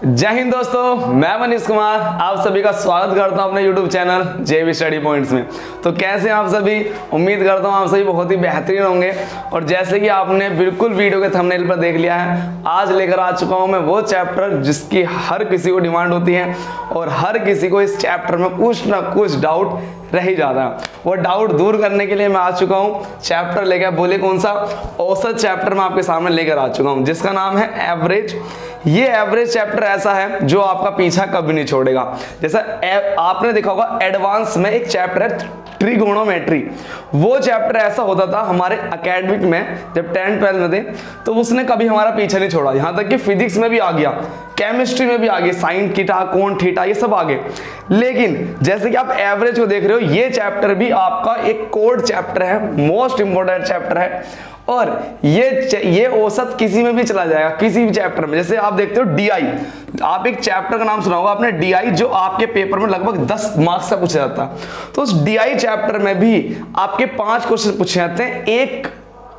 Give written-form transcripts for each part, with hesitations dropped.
जय हिंद दोस्तों, मैं मनीष कुमार आप सभी का स्वागत करता हूं अपने YouTube channel JB study points में। तो कैसे हैं आप सभी? उम्मीद करता हूं आप सभी बहुत ही बेहतरीन होंगे। और जैसे कि आपने बिल्कुल वीडियो के थंबनेल पर देख लिया है, आज लेकर आ चुका हूं मैं वो चैप्टर जिसकी हर किसी को डिमांड होती है और हर किसी को इस चैप्टर में कुछ ना कुछ डाउट रह ही जाता है। वो डाउट दूर करने के लिए मैं आ चुका हूं चैप्टर लेकर, बोले कौन सा? औसत चैप्टर मैं आपके सामने लेकर आ चुका हूं जिसका नाम है एवरेज। ये एवरेज चैप्टर ऐसा है जो आपका पीछा कभी नहीं छोड़ेगा। जैसा आपने देखा होगा एडवांस में एक चैप्टर है ट्रिगोनोमेट्री, वो चैप्टर ऐसा होता था हमारे एकेडमिक में जब 10-12 में थे, तो उसने कभी हमारा पीछा नहीं छोड़ा। यहां तक कि फिजिक्स में भी आ गया, केमिस्ट्री में भी आ गया, साइन थीटा कोण थीटा ये सब आ गए। लेकिन जैसे कि आप एवरेज को देख रहे हो, ये चैप्टर भी आपका एक कोड चैप्टर है, मोस्ट इंपोर्टेंट चैप्टर है। और ये औसत किसी में भी चला जाएगा, किसी भी चैप्टर में। जैसे आप देखते हो DI, आप एक चैप्टर का नाम सुना होगा आपने DI, जो आपके पेपर में लगभग 10 मार्क्स से पूछा जाता है। तो उस DI चैप्टर में भी आपके 5 क्वेश्चन पूछे जाते हैं। एक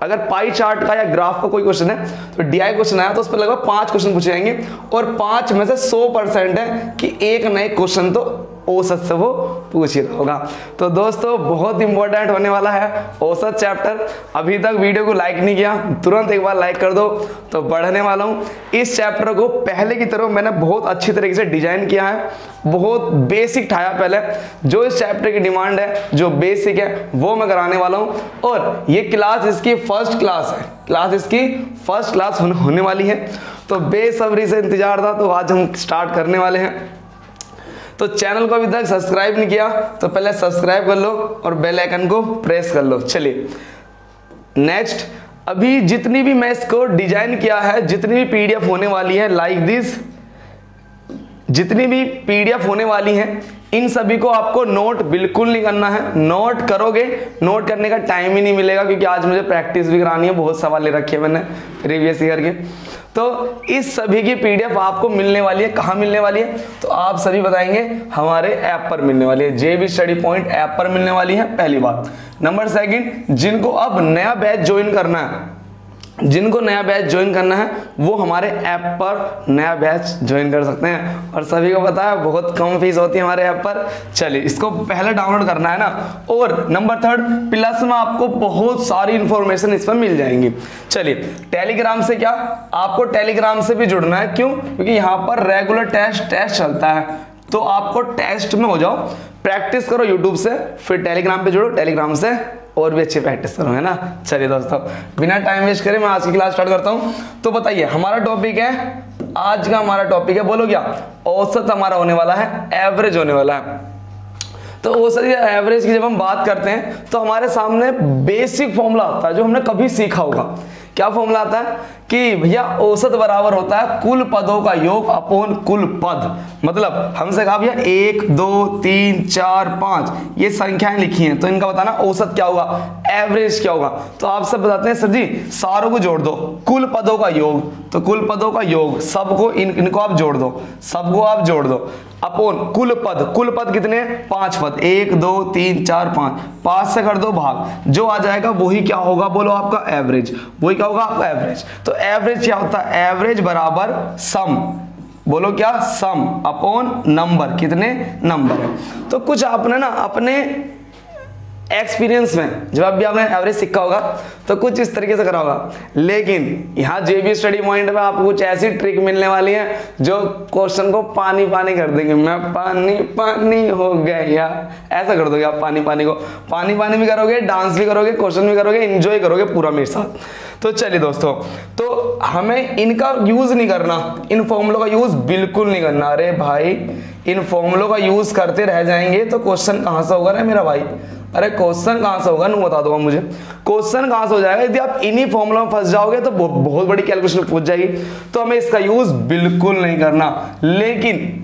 अगर पाई चार्ट का या ग्राफ का कोई क्वेश्चन है तो DI क्वेश्चन आया तो उस पर लगभग 5 क्वेश्चन पूछे जाएंगे और 5 में से 100% है कि एक नए क्वेश्चन तो औसत से वो पूछ ही रहा होगा। तो दोस्तों बहुत इंपॉर्टेंट होने वाला है औसत चैप्टर। अभी तक वीडियो को लाइक नहीं किया, तुरंत एक बार लाइक कर दो। तो बढ़ने वाला हूँ इस चैप्टर को पहले की तरह मैंने बहुत अच्छी तरीके से डिजाइन किया है, बहुत बेसिक ठाया पहले। जो इस चैप्टर की डिमांड है, जो बेसिक है वो मैं कराने वाला हूँ। और ये क्लास इसकी फर्स्ट क्लास है, क्लास इसकी फर्स्ट क्लास होने वाली है। तो बेसब्री से इंतजार था, तो आज हम स्टार्ट करने वाले हैं। तो चैनल को अभी तक सब्सक्राइब नहीं किया तो पहले सब्सक्राइब कर लो और बेल आइकन को प्रेस कर लो। चलिए नेक्स्ट, अभी जितनी भी मैं इसको डिजाइन किया है, जितनी भी PDF होने वाली है लाइक दिस, जितनी भी PDF होने वाली है, इन सभी को आपको नोट बिल्कुल नहीं करना है। नोट करोगे, नोट करने का टाइम ही नहीं मिलेगा, क्योंकि आज मुझे प्रैक्टिस भी करानी है, बहुत सवाल ले रखे हैं मैंने प्रीवियस ईयर के। तो इस सभी की PDF आपको मिलने वाली है। कहाँ मिलने वाली है? तो आप सभी बताएंगे, हमारे ऐप पर मिलने वाली है, JB स्टडी पॉइंट ऐप पर मिलने वाली है, पहली बात। नंबर सेकंड, जिनको अब नया बैच ज्वाइन करना है, जिनको नया बैच ज्वाइन करना है वो हमारे ऐप पर नया बैच ज्वाइन कर सकते हैं। और सभी को पता है बहुत कम फीस होती है हमारे ऐप पर। चलिए इसको पहले डाउनलोड करना है ना। और नंबर थर्ड, प्लस में आपको बहुत सारी इंफॉर्मेशन इस पर मिल जाएंगी। चलिए टेलीग्राम से क्या, आपको टेलीग्राम से भी जुड़ना है। क्यों? क्योंकि यहाँ पर रेगुलर टेस्ट चलता है, तो आपको टेस्ट में हो जाओ, प्रैक्टिस करो यूट्यूब से, फिर टेलीग्राम पे जुड़ो, टेलीग्राम से और भी अच्छी प्रैक्टिस करो, है ना। चलिए दोस्तों बिना टाइम वेस्ट करे मैं आज की क्लास स्टार्ट करता हूं। तो बताइए हमारा टॉपिक है, आज का हमारा टॉपिक है, बोलो क्या? औसत हमारा होने वाला है, एवरेज होने वाला है। तो औसत या एवरेज की जब हम बात करते हैं तो हमारे सामने बेसिक फॉर्मूला आता है जो हमने कभी सीखा होगा। क्या फॉर्मूला आता है कि भैया औसत बराबर होता है कुल पदों का योग अपॉन कुल पद। मतलब हमसे कहा भैया 1 2 3 4 5 ये संख्याएं लिखी हैं, तो इनका बताना औसत क्या होगा, एवरेज क्या होगा। तो आप सब बताते हैं सर जी सारों को जोड़ दो, कुल पदों का योग, तो कुल पदों का योग सबको इनको आप जोड़ दो, सबको आप जोड़ दो, अपॉन कुल पद। कुल पद कितने? 5 पद, 1 2 3 4 5, 5 से कर दो भाग, जो आ जाएगा वही क्या होगा, बोलो आपका एवरेज। वही क्या होगा आपका एवरेज। तो एवरेज क्या होता है? एवरेज बराबर सम, बोलो क्या? सम अपॉन नंबर, कितने नंबर है। तो कुछ आपने ना अपने एक्सपीरियंस में जब भी आपने एवरेज सीखा होगा तो कुछ इस तरीके से करा होगा। लेकिन यहाँ JB स्टडी पॉइंट में आपको कुछ ऐसी ट्रिक मिलने वाली है जो क्वेश्चन को पानी पानी कर देंगे। मैं पानी पानी हो गया, ऐसा कर दोगे आप, पानी पानी को पानी पानी भी करोगे, डांस भी करोगे, क्वेश्चन भी करोगे, एंजॉय करोगे पूरा मेरे साथ। तो चलिए दोस्तों, तो हमें इनका यूज नहीं करना, इन फॉर्मूलों का यूज बिल्कुल नहीं करना। अरे भाई इन फॉर्मूलों का यूज करते रह जाएंगे तो क्वेश्चन कहां से होगा रे मेरा भाई? अरे क्वेश्चन कहां से होगा, बता दो मुझे, क्वेश्चन कहां से हो जाएगा? यदि आप इन्हीं फॉर्मूला में फंस जाओगे तो बहुत बड़ी कैलकुलेशन पूछ जाएगी। तो हमें इसका यूज बिल्कुल नहीं करना। लेकिन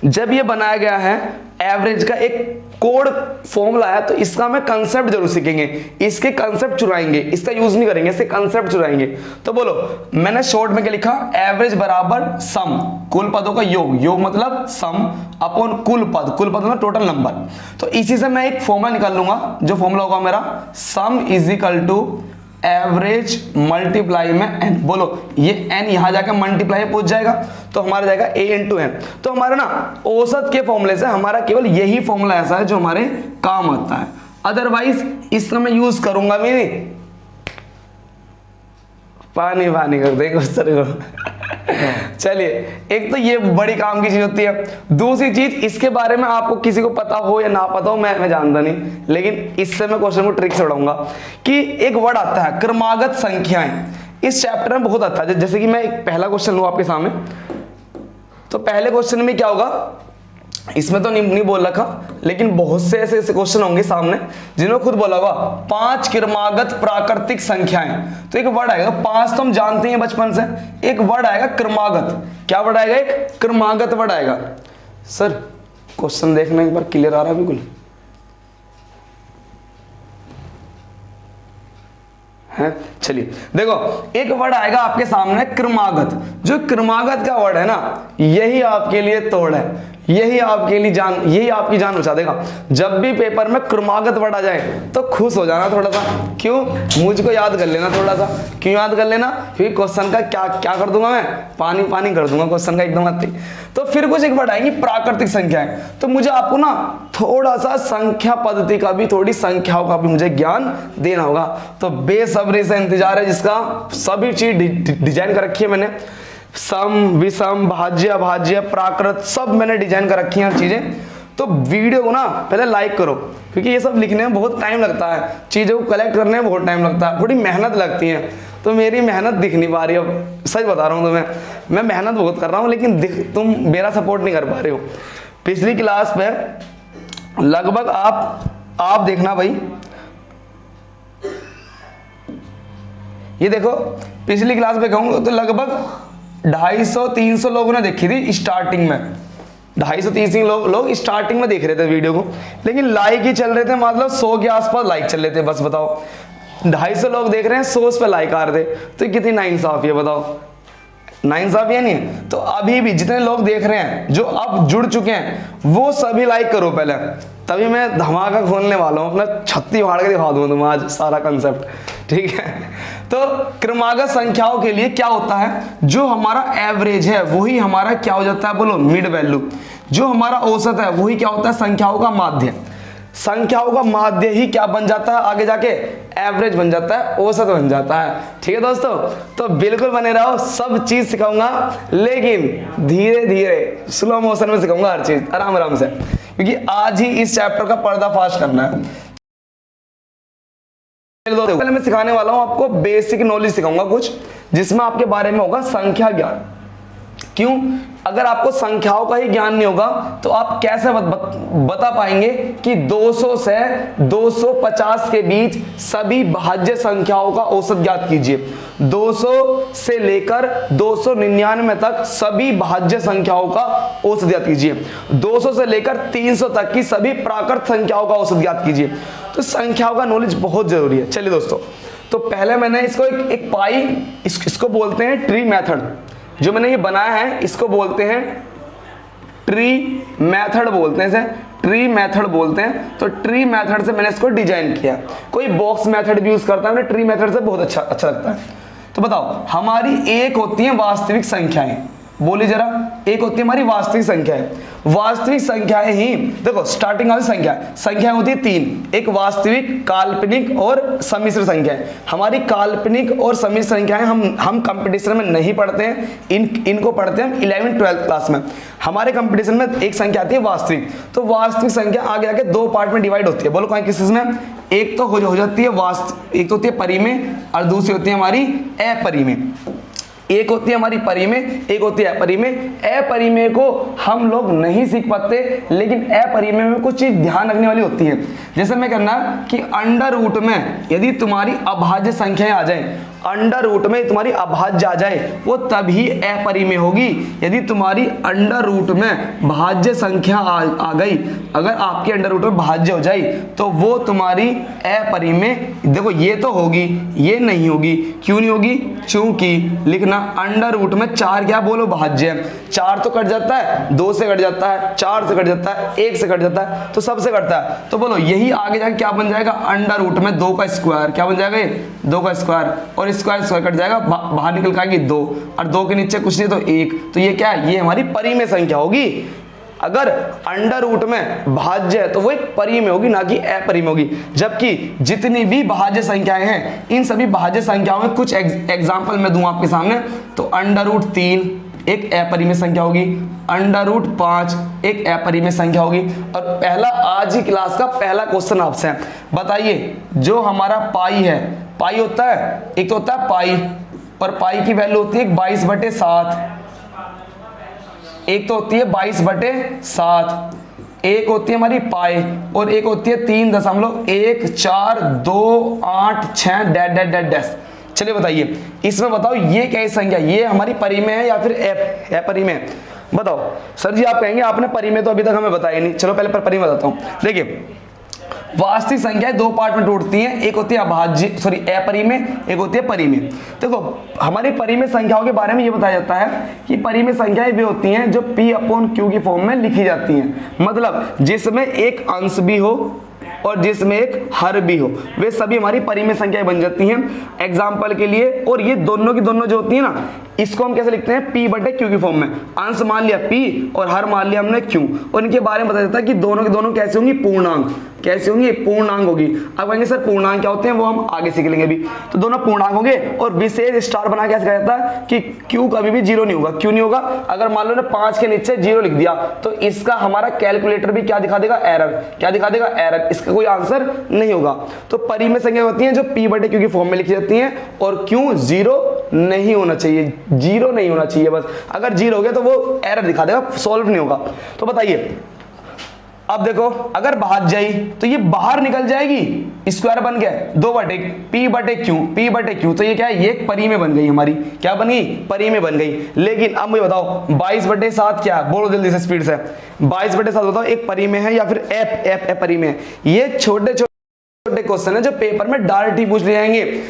जब ये बनाया गया है एवरेज का एक कोड फॉर्मूला है, तो इसका मैं कंसेप्ट जरूर सीखेंगे, इसके कंसेप्ट चुराएंगे, इसका यूज नहीं करेंगे, इसके कंसेप्ट चुराएंगे। तो बोलो मैंने शॉर्ट में क्या लिखा? एवरेज बराबर सम, कुल पदों का योग, योग मतलब सम अपॉन कुल पद, कुल पद मतलब टोटल नंबर। तो इसी से मैं एक फॉर्मूला निकाल लूंगा, जो फॉर्मूला होगा मेरा sum is equal to average multiply में n, बोलो ये n यहां जाकर मल्टीप्लाई पहुंच जाएगा तो हमारा जाएगा a इंटू एन। तो हमारा ना औसत के फॉर्मूले से हमारा केवल यही फॉर्मूला ऐसा है जो हमारे काम आता है, अदरवाइज इसमें मैं यूज करूंगा भी नहीं। पानी पानी कर दे कुछ तरह को। चलिए, एक तो ये बड़ी काम की चीज होती है। दूसरी चीज, इसके बारे में आपको किसी को पता हो या ना पता हो, मैं जानता नहीं, लेकिन इससे मैं क्वेश्चन को ट्रिक से उड़ाऊंगा कि एक वर्ड आता है क्रमागत संख्याएं, इस चैप्टर में बहुत आता है। जैसे कि मैं एक पहला क्वेश्चन लूं आपके सामने, तो पहले क्वेश्चन में क्या होगा, इसमें तो नहीं बोल रखा, लेकिन बहुत से ऐसे क्वेश्चन होंगे सामने जिन्होंने खुद बोला होगा 5 क्रमागत प्राकृतिक संख्याएं। तो एक वर्ड आएगा, 5 तो हम जानते हैं बचपन से, एक वर्ड आएगा क्रमागत। क्या वर्ड आएगा? एक क्रमागत वर्ड आएगा। सर क्वेश्चन देखना एक बार, क्लियर आ रहा है बिल्कुल? है, चलिए देखो, एक वर्ड आएगा आपके सामने क्रमागत। जो क्रमागत का वर्ड है ना, यही आपके लिए तोड़ है, यही आपके लिए जान, यही आपकी जान बचा देगा। जब भी पेपर में क्रमागत वर्ड आ जाए तो खुश हो जाना थोड़ा सा। क्यों? मुझको याद कर लेना थोड़ा सा। क्यों याद कर लेना? क्योंकि क्वेश्चन का क्या कर दूंगा मैं, पानी पानी कर दूंगा क्वेश्चन का एकदम आते। तो फिर कुछ एक वर्ड आएंगी प्राकृतिक संख्याएं, तो मुझे आपको ना थोड़ा सा संख्या पद्धति का भी, थोड़ी संख्याओं का भी मुझे ज्ञान देना होगा। तो बेसब्री से इंतजार है जिसका, सभी चीज डिजाइन कर रखी है मैंने, सम विषम भाज्य अभाज्य प्राकृत सब मैंने डिजाइन कर रखी हैं चीजें। तो वीडियो को ना पहले लाइक करो, क्योंकि ये सब लिखने में बहुत टाइम लगता है, चीजों को कलेक्ट करने में बहुत टाइम लगता है, थोड़ी मेहनत लगती है। तो मेरी मेहनत दिख नहीं पा रही है, अब सच बता रहा हूँ तुम्हें, मैं मेहनत बहुत कर रहा हूँ, लेकिन तुम मेरा सपोर्ट नहीं कर पा रहे हो। पिछली क्लास में लगभग आप देखना भाई, ये देखो पिछली क्लास में कहूँगा तो लगभग 250-300 लोगों ने देखी थी स्टार्टिंग में, 250-300 लोग स्टार्टिंग में देख रहे थे वीडियो को, लेकिन लाइक ही चल रहे थे, मतलब 100 के आसपास लाइक चल रहे थे। बस बताओ, 250 लोग देख रहे हैं, 100 पे लाइक आ रहे थे, तो कितनी नाइंसाफी है बताओ, नाइंसाफी है नहीं? तो अभी भी जितने लोग देख रहे हैं, जो अब जुड़ चुके हैं, वो सभी लाइक करो पहले, तभी मैं धमाका खोलने वाला हूँ, अपना छत्ती फाड़ के दिखा दूंगा तुम्हें आज सारा कंसेप्ट, ठीक है? तो क्रमागत संख्याओं के लिए क्या होता है, जो हमारा एवरेज है वही हमारा क्या हो जाता है, बोलो मिड वैल्यू। जो हमारा औसत है वही क्या होता है, संख्याओं का माध्य। संख्याओं का माध्य ही क्या बन जाता है आगे जाके, एवरेज बन जाता है, औसत बन जाता है। ठीक है दोस्तों, तो बिल्कुल बने रहो, सब चीज सिखाऊंगा, लेकिन धीरे धीरे स्लो मोशन में सिखाऊंगा हर चीज, आराम आराम से, क्योंकि आज ही इस चैप्टर का पर्दाफाश करना है। पहले मैं सिखाने वाला हूं आपको बेसिक नॉलेज सिखाऊंगा कुछ, जिसमें आपके बारे में होगा संख्या ज्ञान। क्यों? अगर आपको संख्याओं का ही ज्ञान नहीं होगा तो आप कैसे बता पाएंगे कि 200 से 250 के बीच सभी भाज्य संख्याओं का औसत ज्ञात कीजिए। 200 से लेकर 299 तक सभी भाज्य संख्याओं का औसत ज्ञात कीजिए। 200 से लेकर 300 तक की सभी प्राकृत संख्याओं का औसत ज्ञात कीजिए। तो संख्याओं का नॉलेज बहुत जरूरी है। चलिए दोस्तों, तो पहले मैंने इसको एक पाई, इसको बोलते हैं ट्री मेथड। जो मैंने ये बनाया है इसको बोलते हैं ट्री मेथड, बोलते हैं इसे ट्री मेथड बोलते हैं। तो ट्री मेथड से मैंने इसको डिजाइन किया। कोई बॉक्स मेथड भी यूज करता है, मैंने ट्री मेथड से बहुत अच्छा लगता है। तो बताओ, हमारी एक होती है वास्तविक संख्याएं, बोली जरा, एक होती है हमारी वास्तविक संख्याएं। वास्तविक संख्याएं ही देखो, स्टार्टिंग वाली संख्याएं होती है 3, एक वास्तविक, काल्पनिक और सम्मिश्र संख्याएं। हमारी काल्पनिक और सम्मिश्र संख्याएं हम कंपटीशन में नहीं पढ़ते हैं, इनको पढ़ते हैं हम 11th-12th क्लास में। हमारे कंपटीशन में एक संख्या आती है वास्तविक। तो वास्तविक संख्या आगे आके 2 पार्ट में डिवाइड होती है। बोलो कौन किस में? एक तो हो जाती है एक तो होती है परिमेय और दूसरी होती है हमारी अपरिमेय। एक होती है हमारी परिमेय, एक होती है अपरिमेय। अपरिमेय को हम लोग नहीं सीख पाते, लेकिन अपरिमेय में कुछ चीज ध्यान रखने वाली होती है। जैसे मैं करना कि अंडर रूट में यदि तुम्हारी अभाज्य संख्याएं आ जाएं, अंडर रूट में तुम्हारी अभाज्य आ जाए वो तभी अपरिमेय होगी। यदि तुम्हारी अंडर रूट में भाज्य संख्या आ गई, अगर आपके अंडर रूट में भाज्य हो जाए तो वो तुम्हारी अपरिमेय, देखो ये तो होगी, ये नहीं होगी। क्यों नहीं होगी? क्योंकि लिखना अंडर रूट में 4 क्या बोलो भाज्य है, 4 तो कट जाता है, 2 से कट जाता है, 4 से कट जाता है, 1 से कट जाता है, तो सबसे कटता है। तो बोलो यही आगे जाके क्या बन जाएगा? अंडर रूट में 2 का स्क्वायर। क्या बन जाएगा? ये 2 का स्क्वायर, और स्क्वायर स्क्वायर कट जाएगा, बाहर निकल के 2, और 2 के नीचे कुछ नहीं तो 1। तो ये क्या है? ये हमारी परिमेय संख्या होगी। अगर अंडर रूट में भाज्य है तो वो एक परिमेय होगी, ना कि अपरिमेय होगी। जबकि जितनी भी भाज्य संख्याएं हैं, इन सभी भाज्य संख्याओं में कुछ एग्जांपल मैं दूं आपके सामने। तो अंडर रूट 3 एक अपरिमेय संख्या होगी, अंडर रूट 5 एक अपरिमेय संख्या होगी। और पहला आज ही क्लास का पहला क्वेश्चन आपसे है, बताइए जो हमारा पाई है, पाई होता है, एक तो होता है पाई, और पाई की वैल्यू होती है 22/7, एक तो होती है 22/7, एक होती है हमारी पाई, और एक होती है 3.1428 डैश डैश डैश डैश। चलिए बताइए इसमें, बताओ ये कैसी संख्या, ये हमारी परिमेय है या फिर अपरिमेय? बताओ सर जी। आप कहेंगे आपने परिमेय तो अभी तक हमें बताया नहीं। चलो पहले परिमेय बताता हूं। देखिए वास्तविक संख्याएं 2 पार्ट में टूटती हैं, एक होती है अभाज्य अपरिमेय, एक होती है परिमेय। देखो हमारी परिमेय संख्याओं के बारे में ये बताया जाता है कि परिमेय संख्याएं भी होती हैं जो P/Q की फॉर्म में लिखी जाती हैं, मतलब जिसमें एक अंश भी हो और जिसमें एक हर भी हो, वे सभी हमारी परिमेय संख्याएं बन जाती हैं। एग्जाम्पल के लिए, और ये दोनों की दोनों जो होती है ना, इसको हम कैसे लिखते हैं? P/Q की फॉर्म में। अंश मान लिया P और हर मान लिया हमने Q, और इनके बारे में बताया जाता है कि दोनों की दोनों कैसे होंगी? पूर्णांक। कैसे होंगी? पूर्णांक होगी। अब कहेंगे सर पूर्णांक क्या होते हैं, वो हम आगे सीख लेंगे अभी। तो दोनों पूर्णांक होंगे, और विशेष स्टार बना के सिखाया जाता है कि Q कभी भी 0 नहीं होगा। क्यों नहीं होगा? अगर मान लो ने 5 के नीचे 0 लिख दिया तो इसका हमारा कैलकुलेटर भी क्या दिखा देगा? एरर। क्या दिखा देगा? एरर। इसका कोई आंसर नहीं होगा। तो परिमेय संख्या होती हैं जो P/Q की फॉर्म में लिखी जाती हैं, और Q 0 नहीं होना चाहिए, 0 नहीं होना चाहिए बस। अगर 0 हो गया तो वो एरर दिखा देगा, सॉल्व नहीं होगा। तो बताइए अब देखो, अगर बाहर जाई तो ये बाहर निकल जाएगी, स्क्वायर बन गया 2/P/Q, तो ये क्या है? ये एक परिमेय बन गई हमारी। क्या बन गई? परिमेय बन गई। लेकिन अब मुझे बताओ 22/7 क्या है? बोलो जल्दी से, स्पीड से। 22/7 बताओ एक परिमेय है या फिर अपरिमेय? ये छोटे छोटे क्वेश्चन है जो पेपर में डायरेक्ट ही पूछ ले जाएंगे।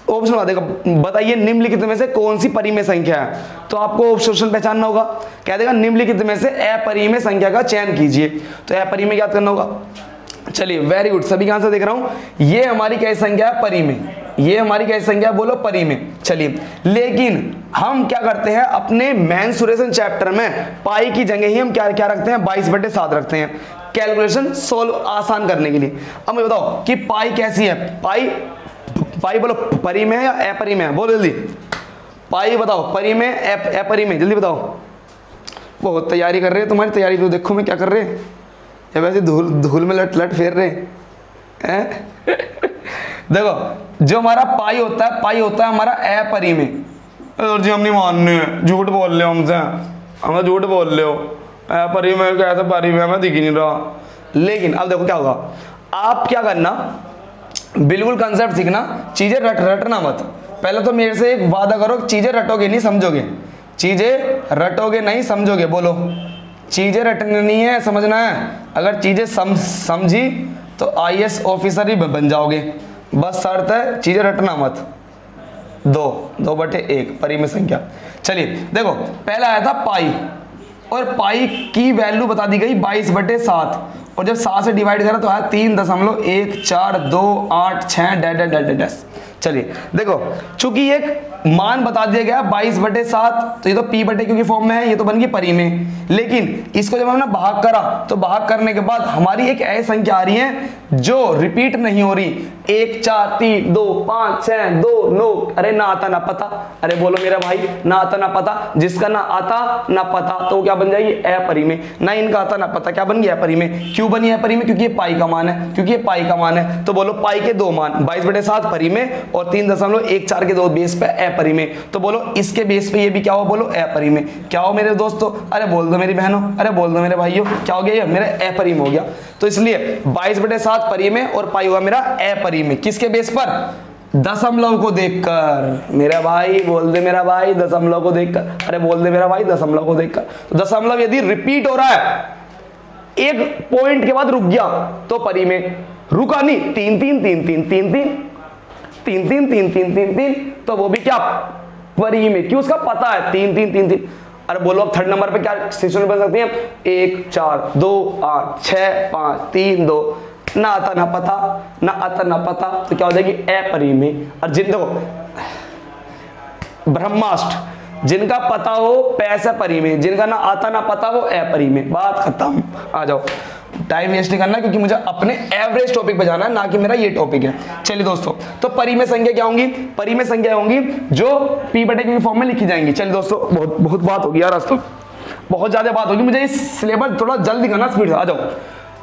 ऑप्शन बता देगा, बताइए निम्नलिखित में से कौन सी परिमेय संख्या है? तो आपको ऑप्शन पहचानना होगा। कह देगा निम्नलिखित में से अपरिमेय संख्या का चयन कीजिए, तो अपरिमेय याद करना होगा। चलिए वेरी गुड, सभी का आंसर देख रहा हूं। ये हमारी कैसी संख्या है? परिमेय। ये हमारी कैसी संख्या है? बोलो परिमेय। चलिए, लेकिन हम क्या करते हैं अपने मेंसुरेशन चैप्टर में, पाई की जगह ही हम क्या क्या रखते हैं? 22/7 रखते हैं, कैलकुलेशन सोल्व आसान करने के लिए। अब मुझे बताओ कि पाई कैसी है? पाई बोलो परिमेय या अपरिमेय? बोलो जल्दी, पाई बताओ परिमेय अपरिमेय, जल्दी बताओ। बहुत तैयारी कर रहे हैं, तुम्हारी तैयारी तो देखो मैं क्या कर रहे हैं, या वैसे धूल में लट फेर रहे हैं। देखो जो हमारा पाई होता है हमारा अपरिमेय। और जी हम नहीं मानने, झूठ बोल रहे हो हमसे, हम झूठ बोल रहे हो। अपरिमेय कैसे? परिमेय में दिख ही नहीं रहा। लेकिन अब देखो क्या होगा, आप क्या करना, बिल्कुल कंसेप्ट सीखना, चीजें रटना मत। पहले तो मेरे से एक वादा करो, चीजें रटोगे नहीं समझोगे, चीजें रटोगे नहीं समझोगे। बोलो, चीजें रटनी है, समझना है। अगर चीजें समझी तो IAS ऑफिसर ही बन जाओगे, बस शर्त है चीजें रटना मत। 2/1 परिमेय संख्या। चलिए देखो, पहला आया था पाई, और पाई की वैल्यू बता दी गई 22/7, और जब 7 से डिवाइड करा तो आया 3.1428 डैश डैश डैश डैश। चलिए देखो, चूंकि एक मान बता दिया गया 22/7, तो ये तो P/Q की फॉर्म में है, ये तो बन गई परिमेय। लेकिन इसको जब हमने भाग करा तो भाग करने के बाद हमारी एक ऐसी संख्या आ रही है जो रिपीट नहीं हो रही, 1 4 3 2 5 6 2 9। अरे ना आता ना पता, अरे बोलो मेरा भाई, ना आता ना पता। जिसका ना आता ना पता तो क्या बन जाएगी? अपरिमेय। ना इनका आता ना पता, क्या बन गया? अपरिमेय। क्यों बनी अपरिमेय? क्योंकि ये पाई का मान है, क्योंकि ये पाई का मान है। तो बोलो पाई के 2 मान, 22/7 परिमेय और 3.14 के 2 बेस पे अपरिमेय। तो बोलो इसके बेस पे ये भी क्या हो? बोलो अपरिमेय। क्या हो मेरे दोस्तों? अरे बोल दो मेरी बहनों, अरे बोल दो मेरे भाइयों, क्या हो गया? ये मेरा अपरिमेय हो गया। तो इसलिए 22/7 परिमेय और पाई हुआ मेरा अपरिमेय। किसके बेस पर? दशमलव को देखकर। मेरा भाई बोल दे मेरा भाई दशमलव को देखकर, अरे बोल दे मेरा भाई दशमलव को देखकर। तो दशमलव यदि रिपीट हो रहा है, एक पॉइंट के बाद रुक गया तो परिमेय, रुका नहीं, 3 3 3 3 3 3 3 3 3 3 3 3, तो वो भी क्या परिमेय, क्यों उसका पता है 3 3 3 3। अरे बोलो अब थर्ड नंबर पे क्या सिचुएशन बन सकती है, 1 4 2 8 6 5 3 2, ना आता ना पता, ना आता ना पता, तो क्या हो जाएगी अपरिमेय। और जिन देखो ब्रह्मास्त्र, जिनका पता हो पैसा परिमेय, जिनका ना आता ना पता वो अपरिमेय। बात खत्म। आ जाओ, टाइम वेस्ट नहीं करना क्योंकि मुझे अपने एवरेज टॉपिक पे जाना है, ना कि मेरा ये टॉपिक है। चलिए दोस्तों, तो परिमेय संख्या क्या होंगी, परिमेय संख्या होंगी जो p/q फॉर्म में लिखी जाएंगी। चलिए दोस्तों, बहुत बात होगी यार, आज तो बहुत ज्यादा बात होगी, मुझे इस सिलेबस थोड़ा जल्दी करना, स्पीड से आ जाओ।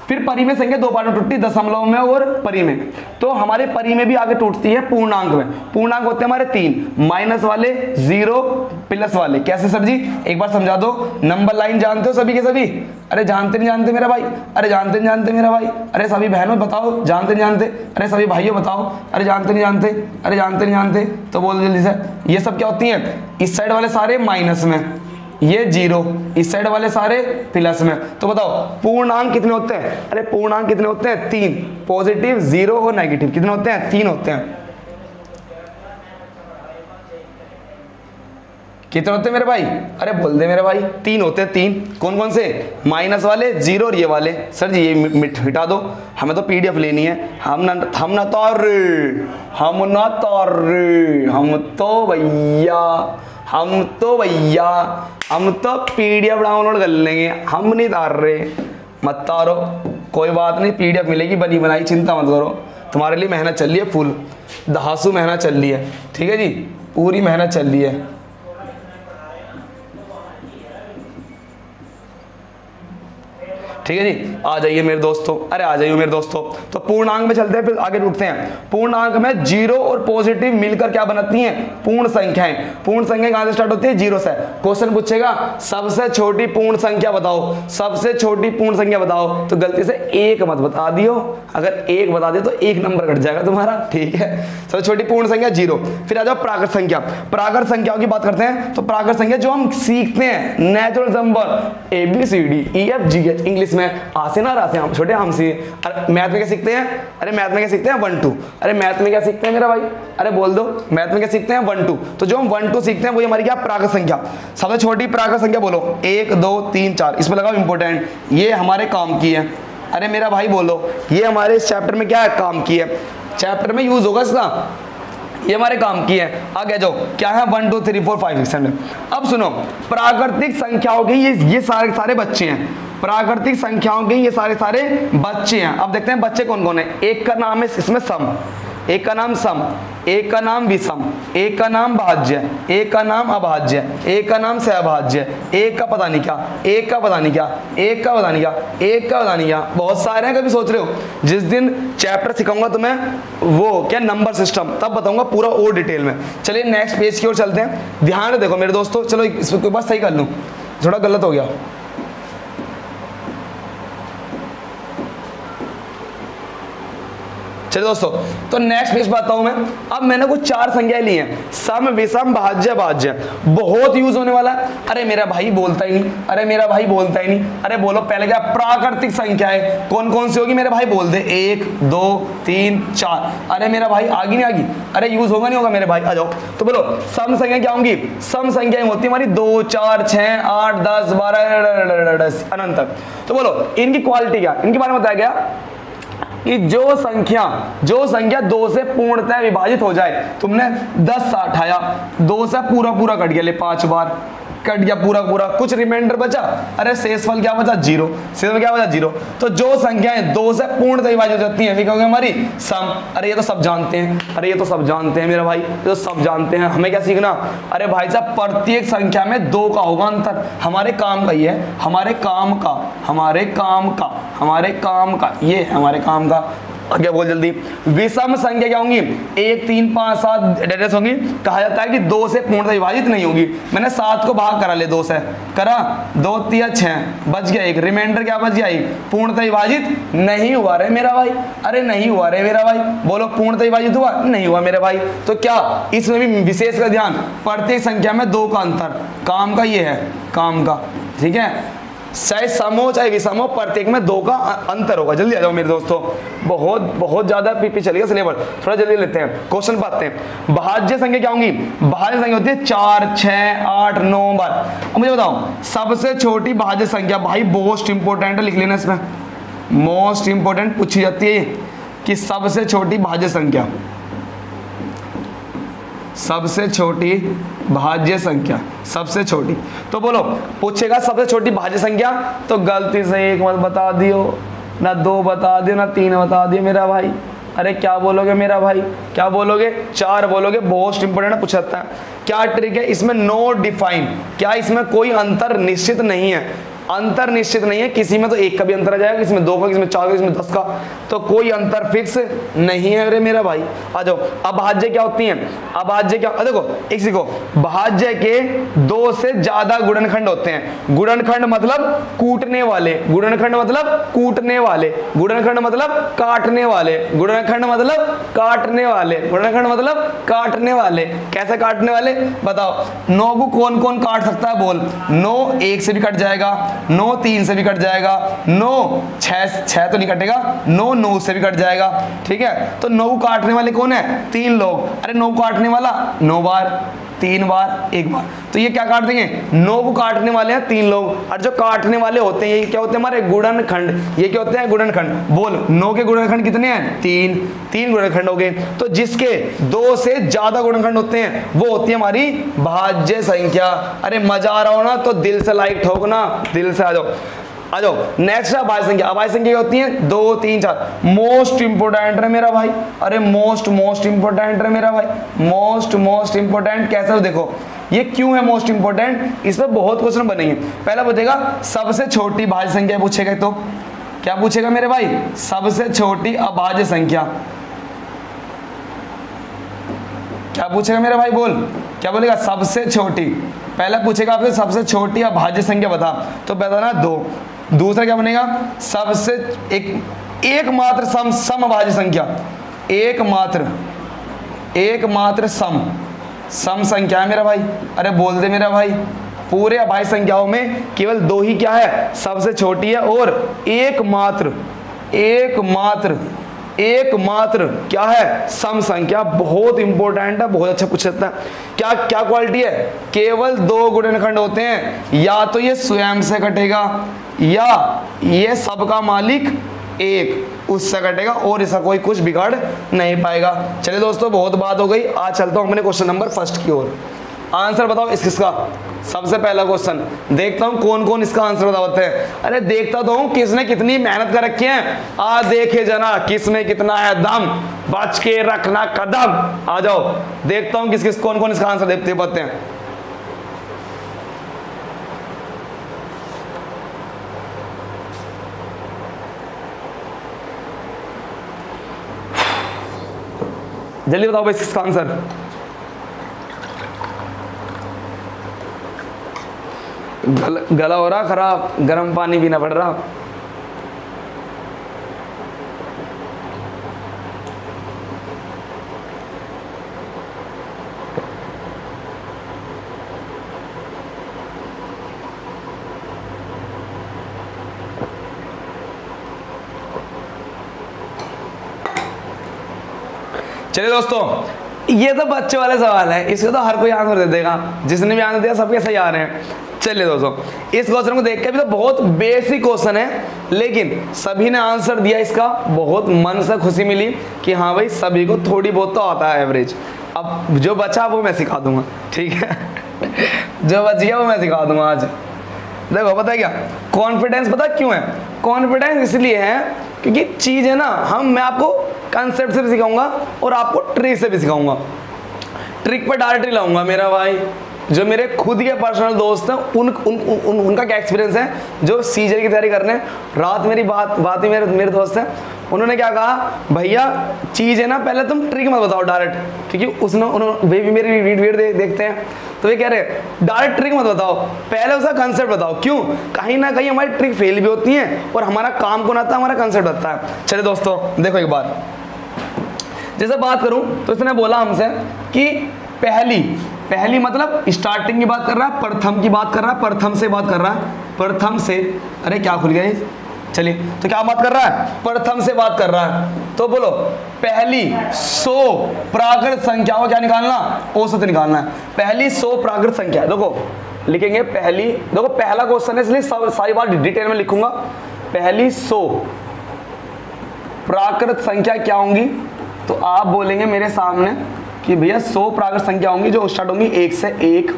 फिर परिमेय संख्या दो पार्ट में टूटती है, दशमलव में और परिमेय। तो हमारे परिमेय भी आगे टूटती है पूर्णांक में। पूर्णांक होते हैं हमारे 3, माइनस वाले, 0, प्लस वाले। कैसे सर जी, एक बार समझा दो। नंबर लाइन जानते हो सभी के सभी? अरे जानते नहीं जानते मेरा भाई, अरे जानते नहीं जानते मेरा भाई, अरे सभी बहनों बताओ जानते नहीं जानते, अरे सभी भाइयों बताओ, अरे जानते नहीं जानते, अरे जानते नहीं जानते, तो बोल जल्दी से। ये सब क्या होती है, इस साइड वाले सारे माइनस में, ये 0, इस साइड वाले सारे प्लस में। तो बताओ पूर्णांक कितने होते हैं? अरे पूर्णांक कितने होते हैं? 3, पॉजिटिव, 0 और नेगेटिव। कितने होते हैं? 3 होते हैं। कितने होते हैं मेरे भाई? अरे बोल दे मेरे भाई, 3 होते हैं। 3 कौन कौन से? माइनस वाले, 0 और ये वाले। सर जी ये मिटा दो, हमें तो पीडीएफ लेनी है। हम ना तौर हम तो पीडीएफ डाउनलोड कर लेंगे, हम नहीं तार रहे। मत तारो, कोई बात नहीं, पीडीएफ मिलेगी बनी बनाई, चिंता मत करो। तुम्हारे लिए मेहनत चल रही है, फुल दहासु मेहनत चल रही है, ठीक है जी, पूरी मेहनत चल रही है। ठीक है जी, आ जाइए मेरे दोस्तों, अरे आ जाइए मेरे दोस्तों। तो पूर्णांक में चलते हैं, फिर आगे रुकते हैं। पूर्णांक में 0 और पॉजिटिव मिलकर क्या बनाती हैं? पूर्ण संख्याएं। पूर्ण संख्या कहां से स्टार्ट होती है? 0 से। क्वेश्चन पूछेगा सबसे छोटी पूर्ण संख्या बताओ, सबसे छोटी पूर्ण संख्या बताओ, तो गलती से 1 मत बता दियो। अगर 1 बता दियो तो 1 नंबर कट जाएगा तुम्हारा, ठीक है। सबसे छोटी पूर्ण संख्या 0। फिर आ जाओ प्राकृत संख्या। प्राकृत संख्याओं की बात करते हैं। तो प्राकृत संख्या जो हम सीखते हैं, नेचुरल नंबर ABCD, इंग्लिश में आसे ना रासे, हम छोटे हमसे। मैथ में क्या सीखते हैं? अरे मैथ में क्या सीखते हैं? 1 2। अरे मैथ में क्या सीखते हैं मेरा भाई? अरे बोल दो, मैथ में क्या सीखते हैं? 1 2। तो जो हम 1 2 सीखते हैं वही हमारी क्या? प्राकृत संख्या। सबसे छोटी प्राकृत संख्या बोलो, 1 2 3 4, इसमें लगाओ इंपॉर्टेंट, ये हमारे काम की है। अरे मेरा भाई बोलो, ये हमारे इस चैप्टर में क्या है? काम की है, चैप्टर में यूज होगा इसका, ये हमारे काम की है। आगे जाओ, क्या है? 1 2 3 4 5 6 7। अब सुनो, प्राकृतिक संख्याओं के ये सारे बच्चे हैं। प्राकृतिक संख्याओं के ये सारे बच्चे हैं। अब देखते हैं बच्चे कौन कौन है। एक का नाम है इसमें सम, एक का नाम सम, एक का नाम विषम, एक का नाम भाज्य, एक का नाम अभाज्य, एक का नाम सहभाज्य, एक का पता नहीं क्या, एक का पता नहीं क्या, एक का पता नहीं क्या, एक का पता नहीं क्या, बहुत सारे हैं। कभी सोच रहे हो जिस दिन चैप्टर सिखाऊंगा तुम्हें वो क्या नंबर सिस्टम, तब बताऊंगा पूरा और डिटेल में। चलिए नेक्स्ट पेज की ओर चलते हैं। ध्यान देखो मेरे दोस्तों, चलो इसको कोई बात सही कर लूँ, थोड़ा गलत हो गया। चलिए दोस्तों, तो नेक्स्ट पेज बताता हूं मैं। अब मैंने कुछ 4 संख्याएं ली हैं, सम विषम भाज्य भाज्य, बहुत यूज होने वाला है। अरे मेरा भाई बोलता ही नहीं, अरे मेरा भाई बोलता ही नहीं। अरे बोलो पहले क्या? प्राकृतिक संख्याएं कौन कौन सी होगी मेरे भाई? बोल दे, 1 2 3 4। अरे मेरा भाई आगी नहीं आगी? अरे यूज होगा नहीं होगा मेरे भाई? आ जाओ। तो बोलो सम संख्या क्या होंगी? सम संख्याएं होती है हमारी 2 4 6 8 10 12 अनंत तक। तो बोलो इनकी क्वालिटी क्या, इनके बारे में बताया गया कि जो संख्या 2 से पूर्णतः विभाजित हो जाए। तुमने 10 उठाया, 2 से पूरा कट गया, ले 5 बार कट गया पूरा, कुछ रिमाइंडर बचा, अरे शेषफल क्या बचा? 0। शेषफल क्या बचा? 0। तो जो संख्याएं 2 से पूर्णतः विभाजित हो जाती हैं वे कहोगे हमारी सम। अरे ये तो सब जानते हैं, अरे ये तो सब जानते हैं मेरा भाई, ये तो सब जानते हैं। हमें क्या सीखना? अरे भाई साहब प्रत्येक संख्या में 2 का होगा अंतर। हमारे काम का ये है, हमारे काम का ये हमारे काम का। क्या बोल जल्दी, विषम संख्या क्या होंगी, 1 3 5 7 डेटेस होंगी। कहा जाता है कि 2 से पूर्णतः विभाजित नहीं होगी। मैंने 7 को भाग करा ले 2 से, करा 2 3 6 बच गया 1, रिमाइंडर क्या बच गया 1, पूर्णतः विभाजित नहीं हुआ रे मेरा भाई, अरे नहीं हुआ रे मेरा भाई, बोलो पूर्णतः विभाजित हुआ नहीं हुआ मेरे भाई। तो क्या इसमें भी विशेष का ध्यान, प्रत्येक संख्या में 2 का अंतर, काम का ये है, काम का, ठीक है, चाहे सम हो चाहे विषम हो, प्रत्येक में 2 का अंतर होगा। जल्दी आ जाओ मेरे दोस्तों, बहुत ज्यादा पीपी चलेगा सिलेबस, थोड़ा जल्दी लेते हैं क्वेश्चन पाते हैं। भाज्य संख्या क्या होंगी, भाज्य संख्या होती है 4 6 8 9 12। अब मुझे बताओ सबसे छोटी भाज्य संख्या, भाई मोस्ट इंपोर्टेंट है, लिख लेना इसमें, मोस्ट इंपोर्टेंट पूछी जाती है कि सबसे छोटी भाज्य संख्या, सबसे छोटी भाज्य संख्या, सबसे छोटी। तो बोलो पूछेगा सबसे छोटी भाज्य संख्या, तो गलती से 1 मत बता दियो, ना 2 बता दियो, ना 3 बता दियो मेरा भाई। अरे क्या बोलोगे मेरा भाई, क्या बोलोगे, 4 बोलोगे। मोस्ट इंपोर्टेंट पूछा जाता है। क्या ट्रिक है इसमें, नो डिफाइन, क्या इसमें कोई अंतर निश्चित नहीं है, अंतर निश्चित नहीं है, किसी में तो 1 का भी अंतर आ जाएगा, किसी में 2 का, किसी में 4 का, किसी में 10 का, तो कोई अंतर फिक्स नहीं है। अरे मेरा भाई आ जाओ। अभाज्य क्या होती हैं, अभाज्य क्या, देखो एक सीखो, भाज्य के 2 से ज्यादा गुणनखंड होते हैं। गुणनखंड मतलब कूटने वाले, गुणनखंड मतलब कूटने वाले, गुणनखंड मतलब काटने वाले, गुणनखंड मतलब काटने वाले, गुणनखंड मतलब काटने वाले। कैसे काटने वाले बताओ, 9 को कौन कौन काट सकता है बोल, 9 1 से भी कट जाएगा, 9 3 से भी कट जाएगा, 9 6 तो नहीं कटेगा, 9 9 से भी कट जाएगा, ठीक है। तो 9 काटने वाले कौन है, 3 लोग। अरे 9 काटने वाला 9 बार, 3 बार, 1 बार, तो ये क्या काट देंगे, 9 को काटने वाले हैं 3 लोग। और जो काटने वाले होते हैं ये क्या होते हैं हमारे गुणनखंड, ये क्या होते हैं गुणनखंड। बोल 9 के गुणनखंड कितने हैं, 3 गुणनखंड हो गए। तो जिसके 2 से ज्यादा गुणनखंड होते हैं वो होती है हमारी भाज्य संख्या। अरे मजा आ रहा हो ना तो दिल से लाइक ठोकना, दिल से आ जाओ, आ जाओ। नेक्स्ट है अभाज्य संख्या। अभाज्य संख्या होती है 2 3 4, मोस्ट इंपोर्टेंट है मेरा भाई, अरे मोस्ट इंपोर्टेंट है मेरा भाई, मोस्ट इंपोर्टेंट। कैसे देखो ये क्यों है मोस्ट इंपोर्टेंट, इस पर बहुत क्वेश्चन बनेंगे। पहला पूछेगा सबसे छोटी भाज्य संख्या पूछेगा, तो क्या पूछेगा मेरे भाई, सबसे छोटी अभाज्य संख्या। क्या पूछेगा मेरा भाई, बोल क्या बोलेगा, सबसे छोटी। पहला पूछेगा आपसे सबसे छोटी अभाज्य संख्या बता, तो बताना 2। दूसरा क्या बनेगा, सबसे एकमात्र सम अभाज्य संख्या, एकमात्र सम संख्या है मेरा भाई। अरे बोल दे मेरा भाई, पूरे अभाज्य संख्याओं में केवल 2 ही क्या है, सबसे छोटी है, और एकमात्र क्या है, सम संख्या। बहुत इंपॉर्टेंट है, बहुत अच्छा पूछ सकता है। क्या क्या क्वालिटी है, केवल 2 गुणनखंड होते हैं, या तो ये स्वयं से कटेगा या ये सबका मालिक 1 उससे कटेगा, और इसका कोई कुछ बिगाड़ नहीं पाएगा। चलिए दोस्तों बहुत बात हो गई, आज चलता हूं अपने क्वेश्चन नंबर 1 की ओर। आंसर बताओ इसका, सबसे पहला क्वेश्चन देखता हूं कौन कौन इसका आंसर बताते हैं। अरे देखता तो हूं किसने कितनी मेहनत कर रखी है, आ देखे जना किसमें कितना है दम, बच के रखना कदम। आ जाओ देखता हूं किस किस कौन कौन इसका आंसर देते पाते हैं। जल्दी बताओ भाई इसका आंसर। गला हो रहा खराब, गर्म पानी पीना पड़ रहा। चलिए दोस्तों ये तो बच्चे वाले सवाल है, इसको तो हर कोई आंसर दे देगा, जिसने भी आंसर दिया सबके सही आ रहे हैं। चलिए दोस्तों इस क्वेश्चन को देख के भी तो बहुत बेसिक क्वेश्चन है, लेकिन सभी ने आंसर दिया इसका, बहुत मन से खुशी मिली कि हाँ भाई सभी को थोड़ी बहुत तो आता है एवरेज। अब जो बचा वो मैं सिखा दूंगा, ठीक है जो बच गया वो मैं सिखा दूंगा आज। देखो पता है क्या, कॉन्फिडेंस पता क्यों है, कॉन्फिडेंस इसलिए है क्योंकि चीज है ना, मैं आपको कंसेप्ट से भी सिखाऊंगा और आपको ट्रिक से भी सिखाऊंगा। ट्रिक पर डायरेक्टली लाऊंगा मेरा भाई, जो मेरे खुद के पर्सनल दोस्त हैं उनका क्या एक्सपीरियंस है, जो सीजर की तैयारी कर रहे हैं। रात मेरी बात ही मेरे दोस्त हैं, उन्होंने क्या कहा, भैया चीज़ है ना, पहले तुम ट्रिक मत बताओ डायरेक्ट, क्योंकि उन्होंने वे भी मेरी वीडियो देखते हैं, तो ये कह रहे हैं डायरेक्ट ट्रिक मत बताओ, पहले उसका कंसेप्ट बताओ। क्यों? कहीं ना कहीं हमारी ट्रिक फेल भी होती है और हमारा काम कौन आता है, हमारा कंसेप्ट आता है। चलिए दोस्तों देखो एक बार, जैसे बात करूं तो इसने बोला हमसे कि पहली मतलब स्टार्टिंग की बात कर रहा है, प्रथम की बात कर रहा है, प्रथम से बात कर रहा है, प्रथम से, अरे क्या खुल गया ये, चलिए तो क्या बात कर रहा है, प्रथम से बात कर रहा है। तो बोलो पहली 100 प्राकृत संख्या को क्या निकालना, औसत निकालना है। पहली 100 प्राकृत संख्या, देखो लिखेंगे पहली, देखो पहला क्वेश्चन है इसलिए सारी बात डिटेल में लिखूंगा। पहली 100 प्राकृत संख्या क्या होंगी, तो आप बोलेंगे मेरे सामने कि भैया 100 प्राकृत संख्या होंगी जो स्टार्ट होंगी 1 से, 1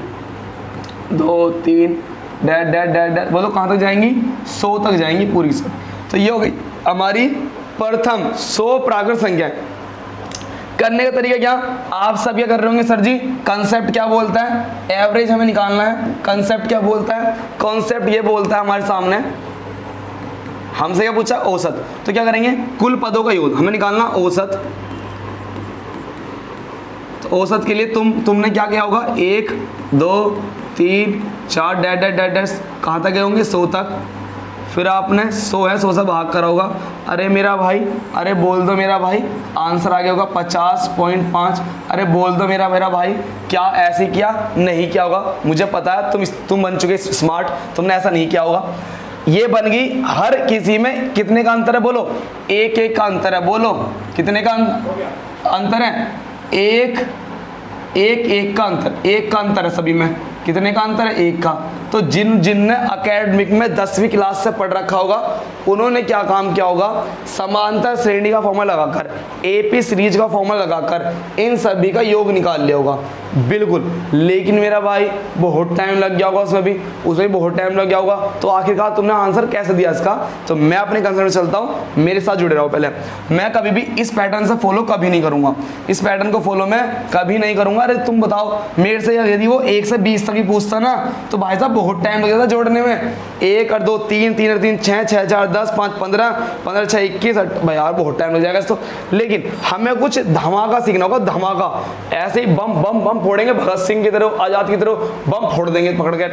2 3 डैट डैट डैट डैट, बोलो कहाँ तक जाएंगी, 100 तक जाएंगी पूरी से। तो ये हो गई हमारी प्रथम 100 प्राकृत संख्या। करने का तरीका क्या, आप सब क्या कर रहे होंगे, सर जी कंसेप्ट क्या बोलता है, एवरेज हमें निकालना है। कंसेप्ट क्या बोलता है, कॉन्सेप्ट ये बोलता है हमारे सामने, हमसे क्या पूछा, औसत। तो क्या करेंगे, कुल पदों का योग हमें निकालना, औसत। तो औसत के लिए तुमने क्या किया होगा, 1 2 3 4 डैट डैट डैट डैट, कहाँ तक गए होंगे, 100 तक। फिर आपने 100 है, 100 से भाग करा होगा, अरे मेरा भाई, अरे बोल दो मेरा भाई, आंसर आ गया होगा 50.5। अरे बोल दो मेरा भाई, क्या ऐसे किया, नहीं किया होगा, मुझे पता है तुम बन चुके स्मार्ट, तुमने ऐसा नहीं किया होगा। ये बन गई, हर किसी में कितने का अंतर है, बोलो 1 का अंतर है, बोलो कितने का अंतर है, 1 का अंतर, 1 का अंतर है सभी में, कितने का अंतर है, 1 का। तो जिनने एकेडमिक में 10वीं क्लास से पढ़ रखा होगा उन्होंने क्या काम किया होगा, समांतर श्रेणी का फॉर्मूला लगाकर, एपी सीरीज का फॉर्मूला लगाकर इन सभी का योग निकाल लिया होगा, बिल्कुल। लेकिन मेरा भाई बहुत टाइम लग गया होगा उसमें बहुत टाइम लग गया होगा। तो आखिरकार तुमने आंसर कैसे दिया इसका, तो मैं अपने कंसेप्ट में चलता हूँ, मेरे साथ जुड़े रहो। पहले मैं कभी भी इस पैटर्न से फॉलो कभी नहीं करूंगा, इस पैटर्न को फॉलो मैं कभी नहीं करूंगा। अरे तुम बताओ मेरे से यदि वो 1 से 20 तक ही पूछता ना, तो भाई साहब बहुत टाइम लग जाता जोड़ने में, 1 और 2 3 3 और 3 6 6 4 10 5 15 15 6 21, भाई यार बहुत टाइम लग जाएगा इसको। लेकिन हमें कुछ धमाका सीखना होगा, धमाका, ऐसे ही बम बम बम फोड़ेंगे, भगत सिंह की तरह, आजाद की तरह बम फोड़ देंगे पकड़ के,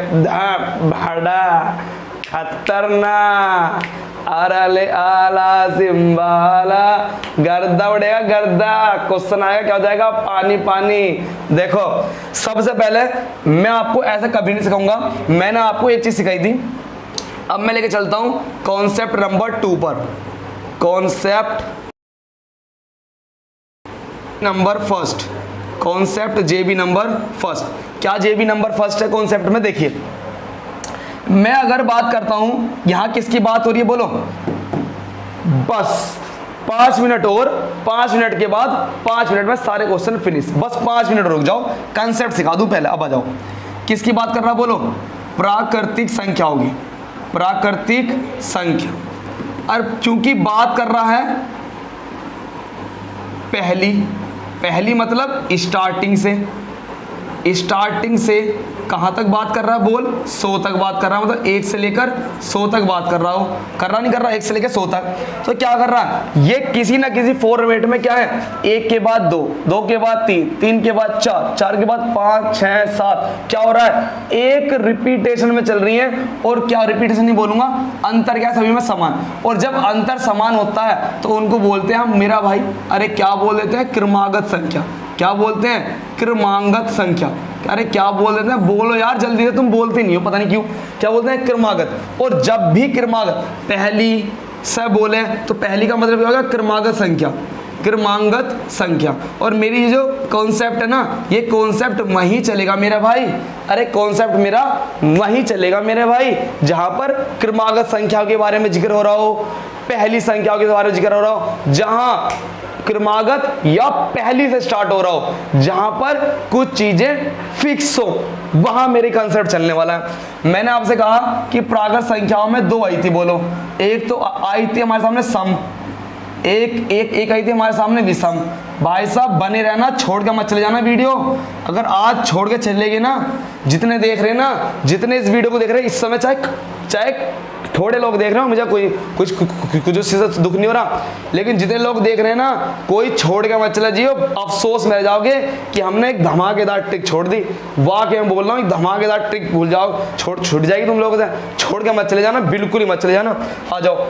भाड़ा खतरनाक, अरले आला सिंबाला, गर्दा उड़ेगा गर्दा। क्वेश्चन आएगा क्या हो जाएगा, पानी पानी। देखो सबसे पहले मैं आपको ऐसा कभी नहीं सिखाऊंगा, मैंने आपको एक चीज सिखाई थी, अब मैं लेके चलता हूं कॉन्सेप्ट नंबर 2 पर, कॉन्सेप्ट नंबर फर्स्ट, कॉन्सेप्ट जेबी नंबर फर्स्ट। क्या जेबी नंबर फर्स्ट है कॉन्सेप्ट में, देखिए मैं अगर बात करता हूं, यहां किसकी बात हो रही है, बोलो बस 5 मिनट और 5 मिनट के बाद 5 मिनट में सारे क्वेश्चन फिनिश, बस 5 मिनट रुक जाओ, कंसेप्ट सिखा दूं पहले। अब आ जाओ, किसकी बात कर रहा, बोलो प्राकृतिक संख्या होगी, प्राकृतिक संख्या। और क्योंकि बात कर रहा है पहली मतलब स्टार्टिंग से कहाँ तक बात कर रहा है, बोल 100 तक बात कर रहा है, मतलब 1 से लेकर 100 तक बात कर रहा हो, कर रहा नहीं कर रहा, 1 से लेकर 100 तक। तो क्या कर रहा है, ये किसी ना किसी फॉर्मेट में क्या है, 1 के बाद 2, 2 के बाद 3, 3 के बाद 4, 4 के बाद 5 6 7, क्या हो रहा है, एक रिपीटेशन में चल रही है। और क्या रिपीटेशन नहीं बोलूंगा, अंतर क्या, सभी में समान। और जब अंतर समान होता है तो उनको बोलते हैं हम, मेरा भाई, अरे क्या बोल देते हैं, क्रमागत संख्या। क्या बोलते हैं, क्रमागत संख्या। अरे क्या बोल देते हैं, बोलो यार जल्दी से, तुम बोलते नहीं हो पता नहीं क्यों। क्या बोलते हैं, क्रमागत। और जब भी क्रमागत पहली से बोले तो पहली का मतलब क्या होगा, क्रमागत संख्या, क्रमागत संख्या। और मेरी जो कॉन्सेप्ट है ना, ये कॉन्सेप्ट वहीं चलेगा मेरा भाई, अरे कॉन्सेप्ट मेरा वहीं चलेगा मेरे भाई जहां पर क्रमागत संख्या के बारे में जिक्र हो रहा हो, पहली संख्या के बारे में जिक्र हो रहा हो, जहां क्रमागत या पहली से स्टार्ट हो रहा हो, जहां पर कुछ चीजें फिक्स हो, वहां मेरी कंसेप्ट चलने वाला है। मैंने आपसे कहा कि प्राकृत संख्याओं में 2 आई थी, बोलो। एक तो आई थी हमारे सामने सम, एक आई थी हमारे सामने विषम। भाई साहब बने रहना, छोड़ के मत चले जाना वीडियो। अगर आज छोड़ के चलेगे ना, जितने देख रहे ना, जितने इस वीडियो को देख रहे हैं इस समय, चाहे थोड़े लोग देख रहे हो, मुझे कोई कुछ उससे दुख नहीं हो रहा, लेकिन जितने लोग देख रहे हैं ना, कोई छोड़ के मत चला जियो, अफसोस में रह जाओगे कि हमने एक धमाकेदार ट्रिक छोड़ दी। वाकई मैं बोल रहा हूँ, धमाकेदार ट्रिक भूल जाओ, छूट जाएगी तुम लोगों से। छोड़ के मत चले जाना, बिल्कुल ही मत चले जाना। आ जाओ।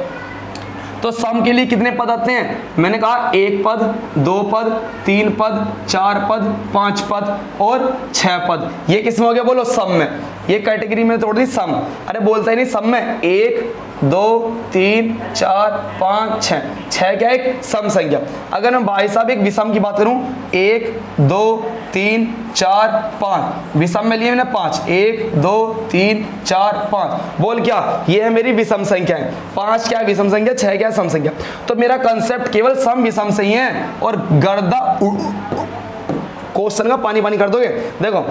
तो सम के लिए कितने पद आते हैं? मैंने कहा 1 पद, 2 पद, 3 पद, 4 पद, 5 पद और 6 पद। ये किसमें हो गया बोलो? सम में। ये कैटेगरी में तोड़ दी सम। अरे बोलता ही नहीं सम में। 1 2 3 4 5 6, 6 क्या? एक सम संख्या। अगर मैं भाई साहब एक विषम की बात करूं, 1 2 3 4 5, विषम में लिए मैंने 5, 1 2 3 4 5। बोल क्या? ये है मेरी विषम संख्या है। 5 क्या है विषम संख्या, 6 क्या है सम संख्या। तो मेरा कंसेप्ट केवल सम विषम से ही है, और गर्दा क्वेश्चन का पानी पानी कर दोगे। देखो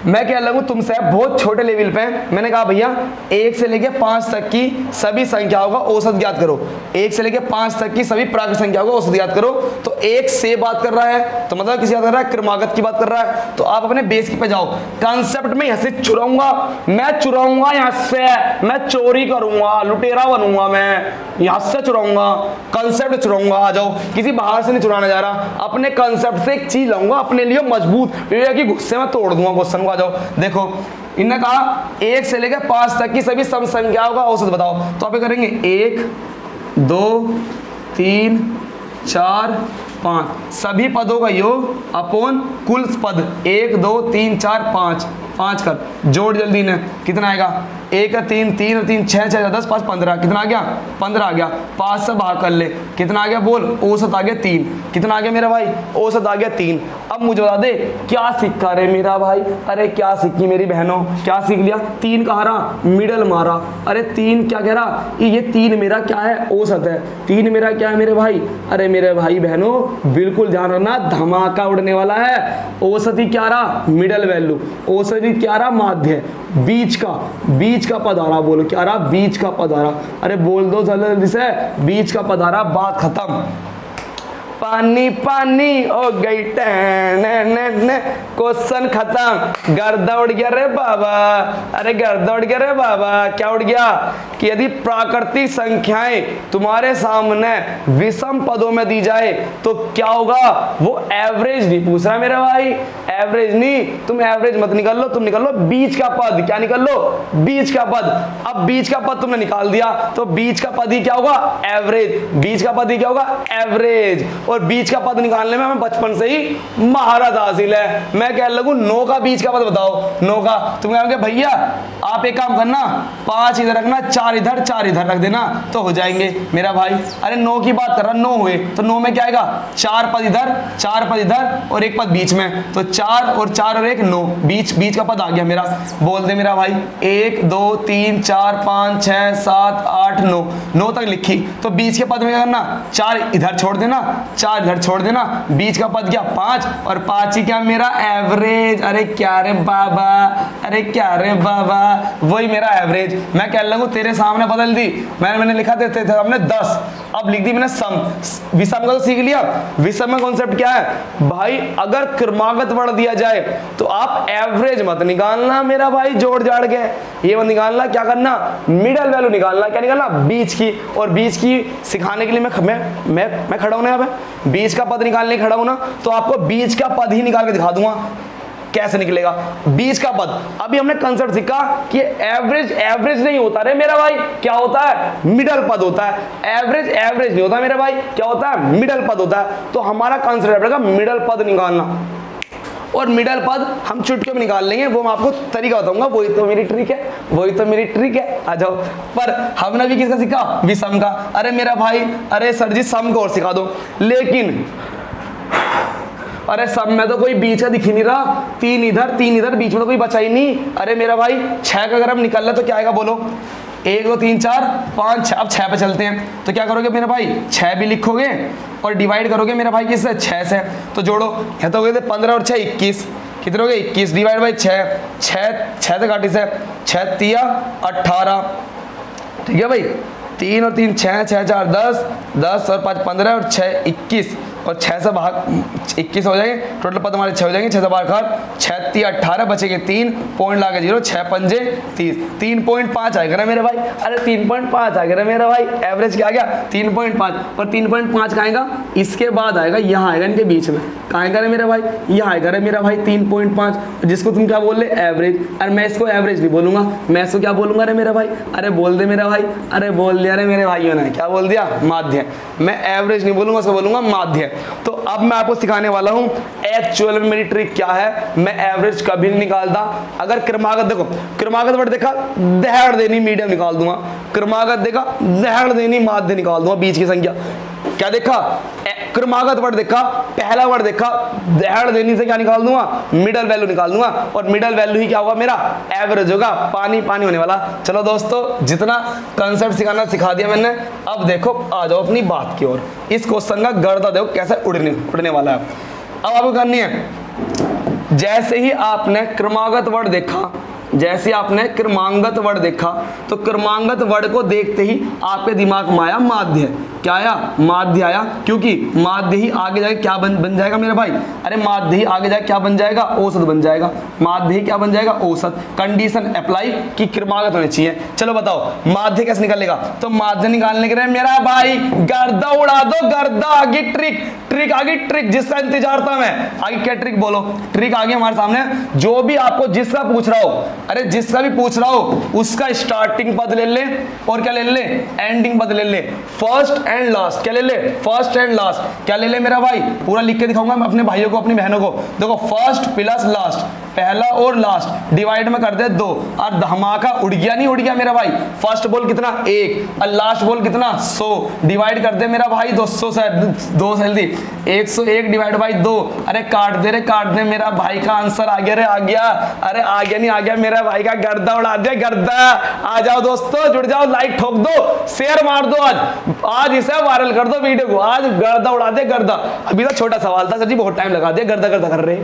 मैं क्या लगूं तुमसे बहुत छोटे लेवल पे। मैंने कहा भैया 1 से लेके 5 तक की सभी संख्याओं का औसत ज्ञात करो। 1 से लेके 5 तक की सभी प्राकृत संख्याओं का औसत ज्ञात करो। तो 1 से बात कर रहा है, तो मतलब किसी बात कर रहा है, क्रमागत की बात कर रहा है। तो आप अपने बेस पे जाओ। कंसेप्ट में यहाँ से चुराऊंगा, मैं चुराऊंगा यहाँ से, मैं चोरी करूंगा, लुटेरा बनूंगा, मैं यहाँ से चुराऊंगा, कंसेप्ट चुराऊंगा। आ जाओ, किसी बाहर से नहीं चुराने जा रहा, अपने कंसेप्ट से एक चीज लाऊंगा अपने लिए मजबूत, कि गुस्से में तोड़ दूंगा क्वेश्चन को। आ जाओ। देखो इन्होंने कहा 1 से लेकर 5 तक की सभी सम संख्याओं का औसत बताओ। तो आप करेंगे 1 2 3 4 5, सभी पदों का योग अपॉन कुल पद। 1 2 3 4 5, 5 कर जोड़ जल्दी ने, कितना आएगा? 1 3 3 और 3 6 6 10 5 15, कितना आ गया? 15 आ गया। 5 से भाग कर ले, कितना आ गया बोल? औसत आ गया 3। कितना आ गया मेरा भाई? औसत आ गया 3। अब मुझे बता दे क्या सीखा रे मेरा भाई? अरे क्या सीखी मेरी बहनों, क्या सीख लिया? 3 कहा रहा, मिडल मारा। अरे 3 क्या कह रहा? ये 3 मेरा क्या है? औसत है। 3 मेरा क्या है मेरे भाई? अरे मेरे भाई बहनों बिल्कुल ध्यान रखना, धमाका उड़ने वाला है। औसत ही क्या रहा? Middle value. औसत ही क्या रहा? माध्य। बीच का पद आ रहा। बोलो क्या रहा? बीच का पद आ रहा। अरे बोल दो जल्दी से, बीच का पद आ रहा। बात खत्म। पानी पानी हो गई, क्वेश्चन खत्म। गर्दा उड़ गया रे बाबा। अरे गर्दा उड़ गया रे बाबा। क्या उड़ गया? कि यदि प्राकृतिक संख्याएं तुम्हारे सामने विषम पदों में दी जाए तो क्या होगा? वो एवरेज नहीं पूछ रहा मेरा भाई, एवरेज नहीं। तुम एवरेज मत निकाल लो, तुम निकाल लो बीच का पद। क्या निकाल लो? बीच का पद। अब बीच का पद तुमने निकाल दिया, तो बीच का पद ही क्या होगा? एवरेज। बीच का पद ही क्या होगा? एवरेज। और बीच का पद निकालने में हमें बचपन से ही महारत हासिल है। मैं कह लगूं 9 का बीच का पद बताओ। 9 का तुम कहोगे भैया आप एक काम करना, 5 इधर रखना, 4 इधर, 4 इधर रख देना तो हो जाएंगे मेरा भाई। अरे 9 की बात कर रहा, 9 हुए तो 9 में क्या आएगा? 4 पद इधर, 4 पद इधर और 1 पद बीच में, तो 4 और 4 और 1 9, बीच का पद आ गया मेरा। बोल दे मेरा भाई 1 2 3 4 5 6 7 8 9, 9 तक लिखी। तो बीच के पद में क्या करना? 4 इधर छोड़ देना, 4 इधर छोड़ देना। बीच का पद क्या? 5, और 5 ही क्या मेरा? एवरेज। अरे क्या रे बाबा, अरे क्या रे बाबा, वही मेरा एवरेज। मैं कह लगूं तेरे सामने बदल दी, मैंने लिखा थे हमने 10, अब लिख दी मैंने सम। विषम का तो सीख लिया। विषम में कॉन्सेप्ट क्या है भाई? अगर क्रमागत बढ़ दिया जाए तो आप एवरेज मत निकालना मेरा भाई, जोड़ जाड़ के ये मत निकालना। क्या करना? मिडल वैल्यू निकालना। क्या निकालना? बीच की। और बीच की सिखाने के लिए मैं खड़ा हूं ना, यहाँ पे बीच का पद निकालने खड़ा हूं ना, तो आपको बीच का पद ही निकाल के दिखा दूंगा कैसे निकलेगा बीच का पद। अभी हमने कंसेप्ट सीखा कि एवरेज नहीं होता रे मेरा भाई, क्या होता है? मिडल पद होता है। एवरेज नहीं होता मेरे भाई, क्या होता है? मिडल पद होता है। तो हमारा कंसेप्ट रहेगा मिडल पद निकालना, और मिडल पद हम चुटकियों में निकाल लेंगे। वो मैं आपको तरीका बताऊंगा, वही तो मेरी ट्रिक है। आ जाओ। पर हमने भी किसका सीखा? विषम का। अरे मेरा भाई, अरे सर जी सम को और सिखा दो। लेकिन अरे सम में तो कोई बीच का दिख ही नहीं रहा। 3 इधर, बीच में तो कोई बचा ही नहीं। अरे मेरा भाई 6 का अगर हम निकाल ले तो क्या आएगा बोलो? 1 2 3 4 5 6। अब 6 पे चलते हैं, तो क्या करोगे मेरा भाई? 6 भी लिखोगे और डिवाइड करोगे मेरा भाई किससे? 6 से। तो जोड़ो, ये तो हो गए 15 और 6 21। कितने हो गए? 21 डिवाइड बाई 6, 6 से काटी से 6 3 18। ठीक है भाई, 3 और 3 6 6 4 10 10 और 5 15 और 6 21। और 6 से भाग 21 हो जाएंगे, टोटल पद हमारे 6 हो जाएंगे, 6 से भाग 6 3 18 बचेंगे 3 पॉइंट लाके 0, 6 पंजे 30, 3.5 आएगा ना मेरे भाई। अरे 3.5 आएगा ना मेरा भाई, एवरेज क्या आ गया 3.5। पर 3.5 कहाँ आएगा, इसके बाद आएगा, यहाँ आएगा इनके बीच में, कहाँ आएगा रे मेरा भाई, यहाँ आएगा रे मेरा भाई 3.5, जिसको तुम क्या बोल रहे एवरेज। अरे मैं इसको एवरेज नहीं बोलूंगा, मैं इसको क्या बोलूंगा रे मेरा भाई, अरे बोल दे मेरा भाई, अरे बोल दिया रे मेरे भाइयों ने, क्या बोल दिया, माध्य। मैं एवरेज नहीं बोलूंगा, उसको बोलूंगा माध्य। तो अब मैं आपको सिखाने वाला हूं एक्चुअल में मेरी ट्रिक क्या है। मैं एवरेज कभी नहीं निकालता। अगर क्रमागत देखो, क्रमागत वर्ड देखा दहाड़ देनी मीडियम निकाल दूंगा, क्रमागत देखा दहाड़ देनी माध्य निकाल दूंगा, बीच की संख्या। क्या देखा, क्रमागत वर्ड देखा, पहला वर्ड देखा, दहाड़ देनी से क्या निकाल दूंगा, मिडल वैल्यू निकाल दूंगा, और मिडल वैल्यू ही क्या होगा मेरा, एवरेज होगा, पानी पानी होने वाला। चलो दोस्तों, जितना कंसेप्ट सिखाना सिखा दिया मैंने। अब देखो, आ जाओ अपनी बात की ओर। इस क्वेश्चन का गर्दा देखो कैसे उड़ने वाला है। अब आपको करनी है, जैसे ही आपने क्रमागत वर्ड देखा, जैसे आपने क्रमांगत वर्ड देखा, तो क्रमांगत वर्ड को देखते ही आपके दिमाग में आया माध्य। क्या आया, माध्य आया, क्योंकि माध्य ही आगे जाके क्या बन जाएगा मेरे भाई, अरे माध्य ही आगे जाके क्या बन जाएगा, औसत बन जाएगा। माध्य ही क्या बन जाएगा, औसत। कंडीशन अप्लाई की क्रमागत होनी चाहिए। चलो बताओ माध्य कैसे निकलेगा, तो माध्य निकालने के लिए मेरा भाई गर्दा उड़ा दो, गर्दा। आगे ट्रिक, ट्रिक आगे ट्रिक, जिसका इंतजार था मैं। आगे क्या ट्रिक बोलो, ट्रिक आगे हमारे सामने। जो भी आपको जिसका पूछ रहा हो, अरे जिसका भी पूछ रहा हो, उसका स्टार्टिंग पद ले ले और क्या ले ले, एंडिंग पद ले ले। फर्स्ट एंड लास्ट क्या ले ले, फर्स्ट एंड लास्ट क्या ले ले मेरा भाई, पूरा लिख के दिखाऊंगा मैं अपने भाइयों को अपनी बहनों को। देखो फर्स्ट प्लस लास्ट, पहला और लास्ट डिवाइड में कर दे 2, और धमाका उड़ गया, नहीं उड़ गया मेरा भाई। फर्स्ट बोल कितना 1 और लास्ट बोल कितना 100, डिवाइड कर दे मेरा भाई 200 से 2 जल्दी 101 डिवाइड बाई 2। अरे काट दे रे काट दे, मेरा भाई का आंसर आ गया रे, आ गया। अरे आ गया नहीं आ गया, मेरा भाई का गर्दा उड़ा दिया, गर्दा। आ जाओ दोस्तों, जुड़ जाओ, लाइक ठोक दो, शेयर मार दो, आज इसे वायरल कर दो वीडियो को। आज गर्दा उड़ा दे, गर्दा। अभी तो छोटा सवाल था सर जी, बहुत टाइम लगा दिया, गर्दा गर्दा कर रहे,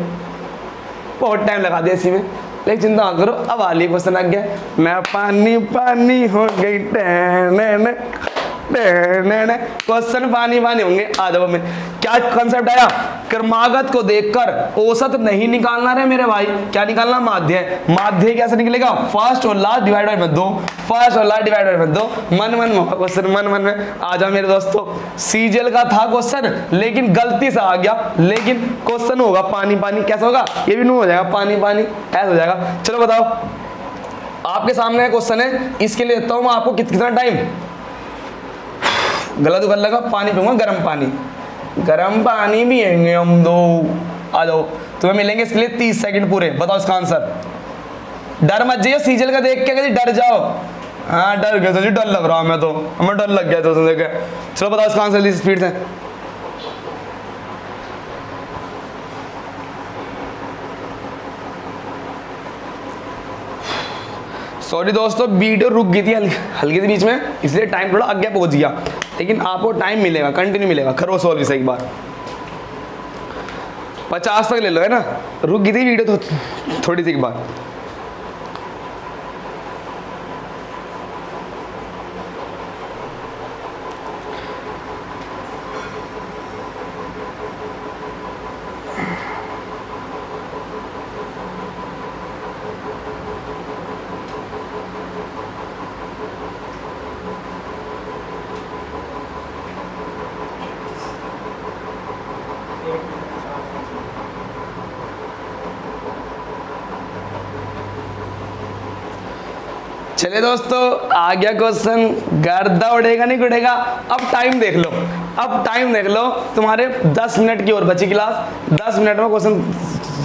बहुत टाइम लगा दिया इसी में, लेकिन चिंता मत करो। अब वाली क्वेश्चन आ गया, मैं पानी पानी हो गई, क्वेश्चन पानी पानी होंगे। आ जाओ, में क्या कंसेप्ट आया, क्रमागत को देखकर औसत नहीं निकालना रे मेरे भाई, क्या निकालना, माध्य। माध्य कैसे निकलेगा, फर्स्ट और लास्ट डिवाइड बाय 2, फर्स्ट और लास्ट डिवाइड बाय 2। मन मन में क्वेश्चन, मन मन में। आ जाओ मेरे दोस्तों, सीजीएल का था क्वेश्चन, लेकिन गलती से आ गया, लेकिन क्वेश्चन होगा पानी पानी। कैसे होगा, ये भी नो हो जाएगा, पानी पानी ऐसा हो जाएगा। चलो बताओ, आपके सामने क्वेश्चन है, इसके लिए देता हूं मैं आपको कितना टाइम। गलत उगल लगा, पानी पीऊंगा, गर्म पानी, गर्म पानी भी पिएंगे हम दो। आ जाओ, तुम्हें मिलेंगे इसके लिए 30 सेकंड पूरे। बताओ इसका आंसर। डर मत जाइए, सीजल का देख के कभी डर जाओ। हाँ डर गया तो जी, डर लग रहा हूं मैं तो, हमें डर लग गया तो देख के। चलो बताओ इसका आंसर स्पीड से। सॉरी दोस्तों, वीडियो रुक गई थी हल्की सी बीच में, इसलिए टाइम थोड़ा आगे पहुंच गया, लेकिन आपको टाइम मिलेगा, कंटिन्यू मिलेगा। करो सॉल्व इसे एक बार, 50 तक ले लो, है ना। रुक गई थी वीडियो तो थोड़ी सी एक बार। चलिए दोस्तों, आ गया क्वेश्चन, गर्दा उड़ेगा नहीं उड़ेगा। अब टाइम देख लो, अब टाइम देख लो, तुम्हारे 10 मिनट की और बची क्लास, 10 मिनट में क्वेश्चन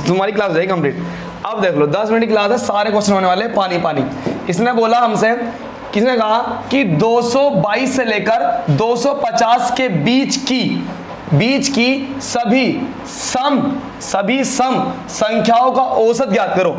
तुम्हारी क्लास हो जाएगी कंप्लीट। अब देख लो, 10 मिनट की क्लास है, सारे क्वेश्चन होने वाले पानी पानी। इसने बोला हमसे, किसने कहा कि 222 से लेकर 250 के बीच की सभी सम संख्याओं का औसत ज्ञात करो।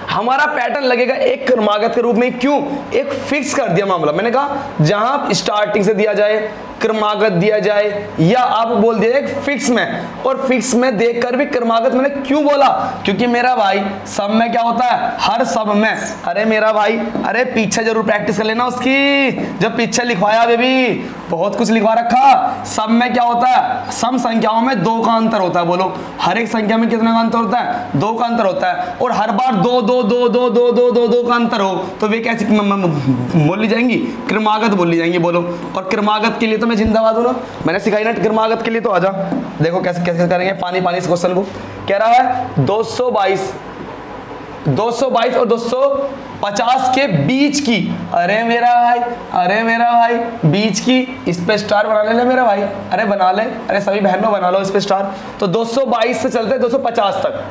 हमारा पैटर्न लगेगा एक क्रमागत के रूप में, क्यों, एक फिक्स कर दिया मामला। मैंने कहा जहां स्टार्टिंग से दिया जाए, क्रमागत दिया जाए, या आप बोल दिया जाए फिक्स में। और फिक्स में देखकर भी क्रमागत मैंने क्यों बोला, क्योंकि मेरा भाई सब में क्या होता है, हर सब में। अरे मेरा भाई, अरे पीछे जरूर प्रैक्टिस कर लेना उसकी, जब पीछे लिखवाया बेबी, बहुत कुछ लिखवा रखा। सब में क्या होता है, सम संख्याओं में 2 का अंतर होता है। बोलो हर एक संख्या में कितने का अंतर होता है, 2 का अंतर होता है। और हर बार 2 2 2 2 2 2 2 2 का अंतर हो तो वे कैसे बोली जाएंगी, क्रमागत बोली जाएंगी। बोलो, और क्रमागत के लिए तो मैं जिंदाबाद हूं ना, मैंने सिखाई ना क्रमागत के लिए, तो आजा देखो कैसे कैसे करेंगे। पानी पानी इस क्वेश्चन को। कह रहा है 222 और 250 के बीच की, अरे मेरा भाई, अरे मेरा भाई, बीच की, इस पे स्टार बना ले मेरा भाई, अरे बना ले, अरे सभी बहनों बना लो इस पे स्टार। तो 222 से चलते 250 तक,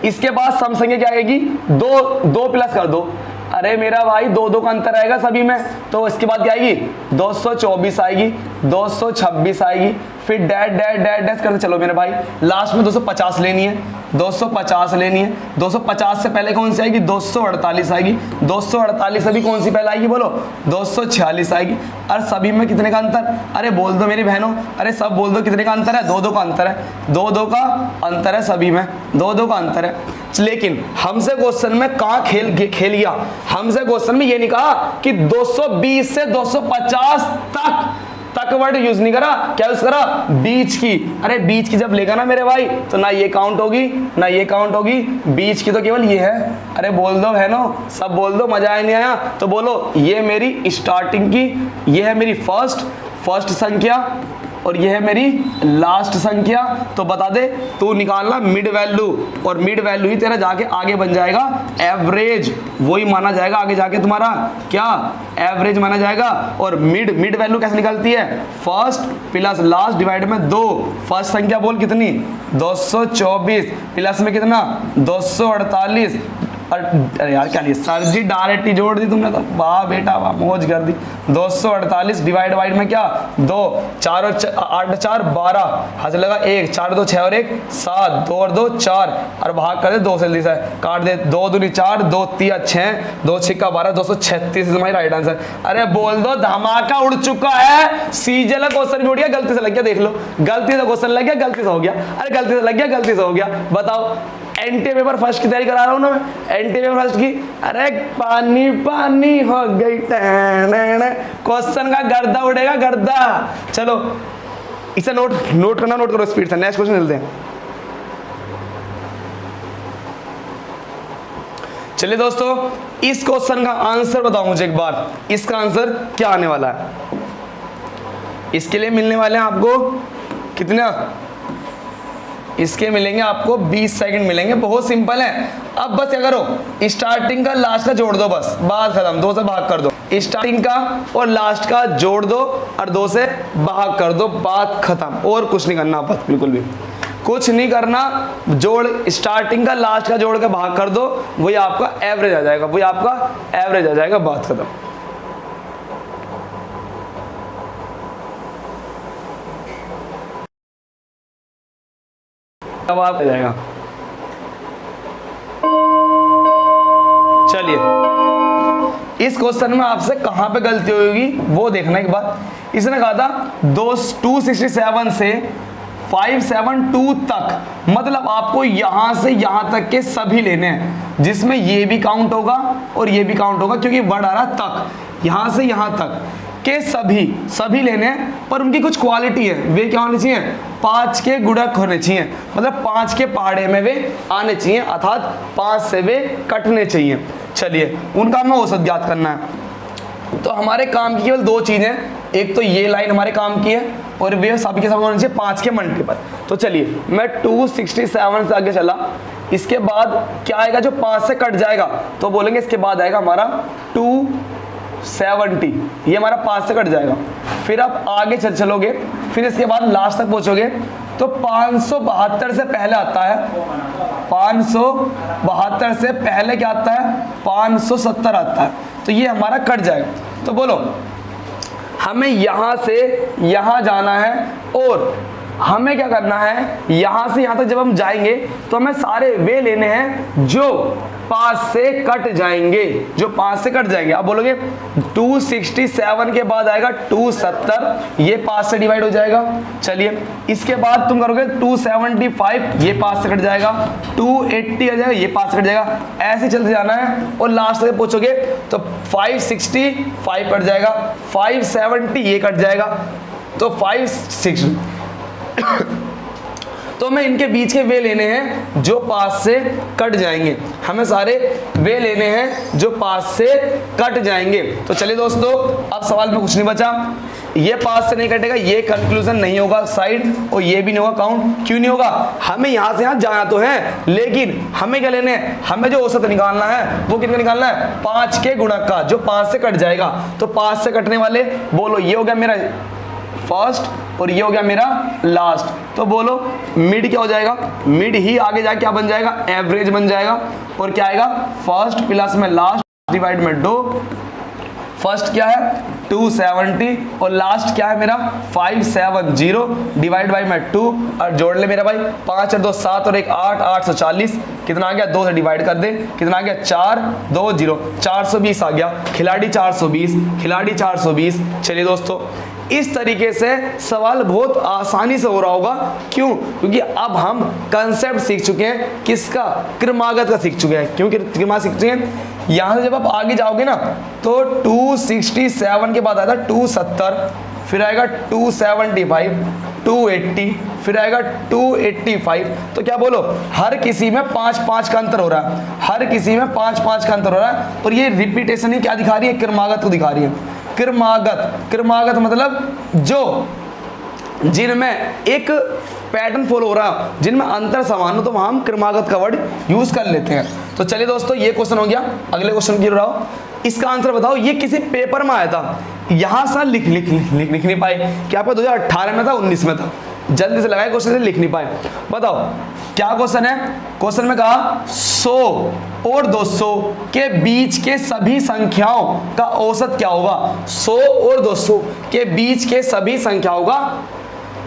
इसके बाद सम संख्या क्या आएगी, 2 प्लस कर दो, अरे मेरा भाई 2 2 का अंतर आएगा सभी में, तो इसके बाद क्या आएगी, 224 आएगी, 226 आएगी, फिर डैश डैश डैश डैश करते चलो मेरे भाई, लास्ट में 250 लेनी है, 250 लेनी है। 250 से पहले कौन सी आएगी, 248 आएगी, 248 से भी कौन सी पहले आएगी, बोलो 246 आएगी। और सभी में कितने का अंतर, अरे बोल दो मेरी बहनों, अरे सब बोल दो कितने का अंतर है, 2 2 का अंतर है, 2 2 का अंतर है सभी में, 2 2 का अंतर है। लेकिन हमसे क्वेश्चन में कहाँ खेल गया, हमसे क्वेश्चन में ये नहीं कहा कि 220 से 250 तक वर्ड यूज नहीं करा, क्या यूज करा, बीच की। अरे बीच की जब लेगा ना मेरे भाई, तो ना ये काउंट होगी ना ये काउंट होगी, बीच की तो केवल ये है। अरे बोल दो बहनों, सब बोल दो, मजा नहीं आया तो बोलो ये मेरी स्टार्टिंग की, ये है मेरी फर्स्ट संख्या, और ये है मेरी लास्ट संख्या। तो बता दे, तू निकालना मिड वैल्यू, और मिड वैल्यू ही तेरा जाके आगे बन जाएगा एवरेज, वही माना जाएगा आगे जाके तुम्हारा क्या, एवरेज माना जाएगा। और मिड वैल्यू कैसे निकलती है, फर्स्ट प्लस लास्ट डिवाइड में 2, फर्स्ट संख्या बोल कितनी, 224 प्लस में कितना, 248, अरे यार क्या लिया सर जी, डायरेक्ट ही जोड़ दी तुमने तो, वाह बेटा वाह, मौज कर दी। 248 डिवाइड में क्या, 2 4 और 8 4 12, हाथ लगा 1 4 2 6 और 1 7, 2 और 2 4, और भाग कर दे 2 से जल्दी से काट दे, 2 दूनी 4, 2 3 6, 2 6 12, 236 तुम्हारी राइट आंसर। अरे बोल दो धमाका उड़ चुका है, सीजे वाला क्वेश्चन भी उड़ गया, गलती से लग गया, देख लो गलती से क्वेश्चन लग गया, गलती से हो गया, अरे गलती से लग गया, गलती से हो गया। बताओ एनटीए पेपर फर्स्ट की तैयारी करा रहा हूं ना मैं, एनटीए पेपर फर्स्ट की, अरे पानी पानी हो गई, क्वेश्चन का गर्दा उड़ेगा गर्दा। चलो इसे नोट करो स्पीड से, नेक्स्ट क्वेश्चन चलते हैं। चलिए दोस्तों, इस क्वेश्चन का आंसर बताओ मुझे एक बार, इसका आंसर क्या आने वाला है। इसके लिए मिलने वाले हैं आपको कितना, इसके मिलेंगे आपको 20 सेकंड मिलेंगे, बहुत सिंपल है। अब बस क्या करो, स्टार्टिंग का लास्ट का जोड़ दो, बस बात खत्म, 2 से भाग कर दो, स्टार्टिंग का और लास्ट का जोड़ दो और 2 से भाग कर दो, बात खत्म। और कुछ नहीं करना, बस बिल्कुल भी कुछ नहीं करना, जोड़ स्टार्टिंग का लास्ट का जोड़ के भाग कर दो, वही आपका एवरेज आ जाएगा, वही आपका एवरेज आ जाएगा, बात खत्म। जवाब आ जाएगा। चलिए इस क्वेश्चन में आपसे कहां पे गलती होगी वो देखना एक बार। इसने कहा था 267 से 572 तक, मतलब आपको यहां से यहां तक के सभी लेने हैं, जिसमें ये भी काउंट होगा और ये भी काउंट होगा, क्योंकि वर्ड आ रहा तक, यहां से यहां तक के सभी लेने हैं। पर उनकी कुछ क्वालिटी है, वे क्या होने चाहिए, 5 के गुणक होने चाहिए, मतलब 5 के पहाड़े में वे आने चाहिए, अर्थात 5 से वे कटने चाहिए। चलिए उनका हमें औसत ज्ञात करना है। तो हमारे काम की केवल 2 चीजें, एक तो ये लाइन हमारे काम की है, और वे सब के सब होने चाहिए 5 के मल्टीपल। तो चलिए मैं 267 से आगे चला, इसके बाद क्या आएगा जो 5 से कट जाएगा, तो बोलेंगे इसके बाद आएगा हमारा 270, ये हमारा 5 से कट जाएगा। फिर आप आगे चलोगे, फिर इसके बाद लास्ट तक पहुंचोगे तो 572 से पहले आता है, 572 से पहले क्या आता है, 570 आता है, तो ये हमारा कट जाएगा। तो बोलो हमें यहां से यहां जाना है, और हमें क्या करना है, यहां से यहां तक जब हम जाएंगे तो हमें सारे वे लेने हैं जो 5 से कट जाएंगे, जो 5 से कट जाएंगे। आप बोलोगे 267 के बाद आएगा 270, ये 5 से डिवाइड हो जाएगा। चलिए इसके बाद तुम करोगे 275, ये 5 से कट जाएगा। 280 आ जाएगा, ये 5 से कट जाएगा। ऐसे चलते जाना है और लास्ट तक पूछोगे तो 565 कट जाएगा, 570 ये कट जाएगा, तो 560 तो हमें इनके बीच के वे लेने हैं जो 5 से कट जाएंगे। हमें सारे वे लेने हैं जो 5 से कट जाएंगे। तो चलिए दोस्तों, अब सवाल में कुछ नहीं बचा। ये 5 से नहीं कटेगा, ये कंक्लूजन नहीं होगा साइड, और ये भी नहीं होगा काउंट। क्यों नहीं होगा? हमें यहां से यहां जाना तो है, लेकिन हमें क्या लेने हैं? हमें जो औसत निकालना है वो कितना निकालना है? 5 के गुणक का, जो 5 से कट जाएगा। तो 5 से कटने वाले बोलो, ये हो गया मेरा फर्स्ट और ये हो गया मेरा लास्ट। तो बोलो मिड क्या हो जाएगा? मिड ही आगे जाके क्या बन जाएगा? एवरेज बन जाएगा। और क्या आएगा? फर्स्ट प्लस में लास्ट डिवाइड में 2। फर्स्ट क्या है? 270 और लास्ट क्या है मेरा? 570 डिवाइड बाई में 2 और जोड़ ले मेरा भाई। 5 और 2 7 और 1 8, 840 कितना आ गया? 2 से डिवाइड कर दे, कितना आ गया? 4 2 0, 420 आ गया। खिलाड़ी 420, खिलाड़ी 420। चलिए दोस्तों, इस तरीके से सवाल बहुत आसानी से हो रहा होगा। क्यों? क्योंकि अब हम कंसेप्ट सीख चुके हैं। किसका? क्रमागत का सीख चुके हैं। क्योंकि क्रमागत सीख चुके हैं। यहां से जब आप आगे जाओगे ना तो 267 के बाद आएगा 270, फिर आएगा 275, 280, फिर आएगा 285। तो क्या बोलो, हर किसी में 5-5 का अंतर हो रहा है, हर किसी में 5-5 का अंतर हो रहा है। और ये रिपीटेशन ही क्या दिखा रही है? क्रमागत को दिखा रही है। क्रमागत मतलब जो जिनमें एक पैटर्न फॉलो हो रहा, जिनमें अंतर समान हो, तो वहां हम क्रमागत का वर्ड यूज कर लेते हैं। तो चलिए दोस्तों, ये क्वेश्चन हो गया। अगले क्वेश्चन की ओर आओ। इसका आंसर बताओ। ये किसी पेपर में आया था, यहां से लिख नहीं पाए। क्या आपका 2018 में था, 19 में था? जल्दी से लगाए क्वेश्चन से, लिख नहीं पाए। बताओ क्या क्वेश्चन है? क्वेश्चन में कहा 100 और 200 के बीच के सभी संख्याओं का औसत क्या होगा? 100 और 200 के बीच के सभी संख्याओं का,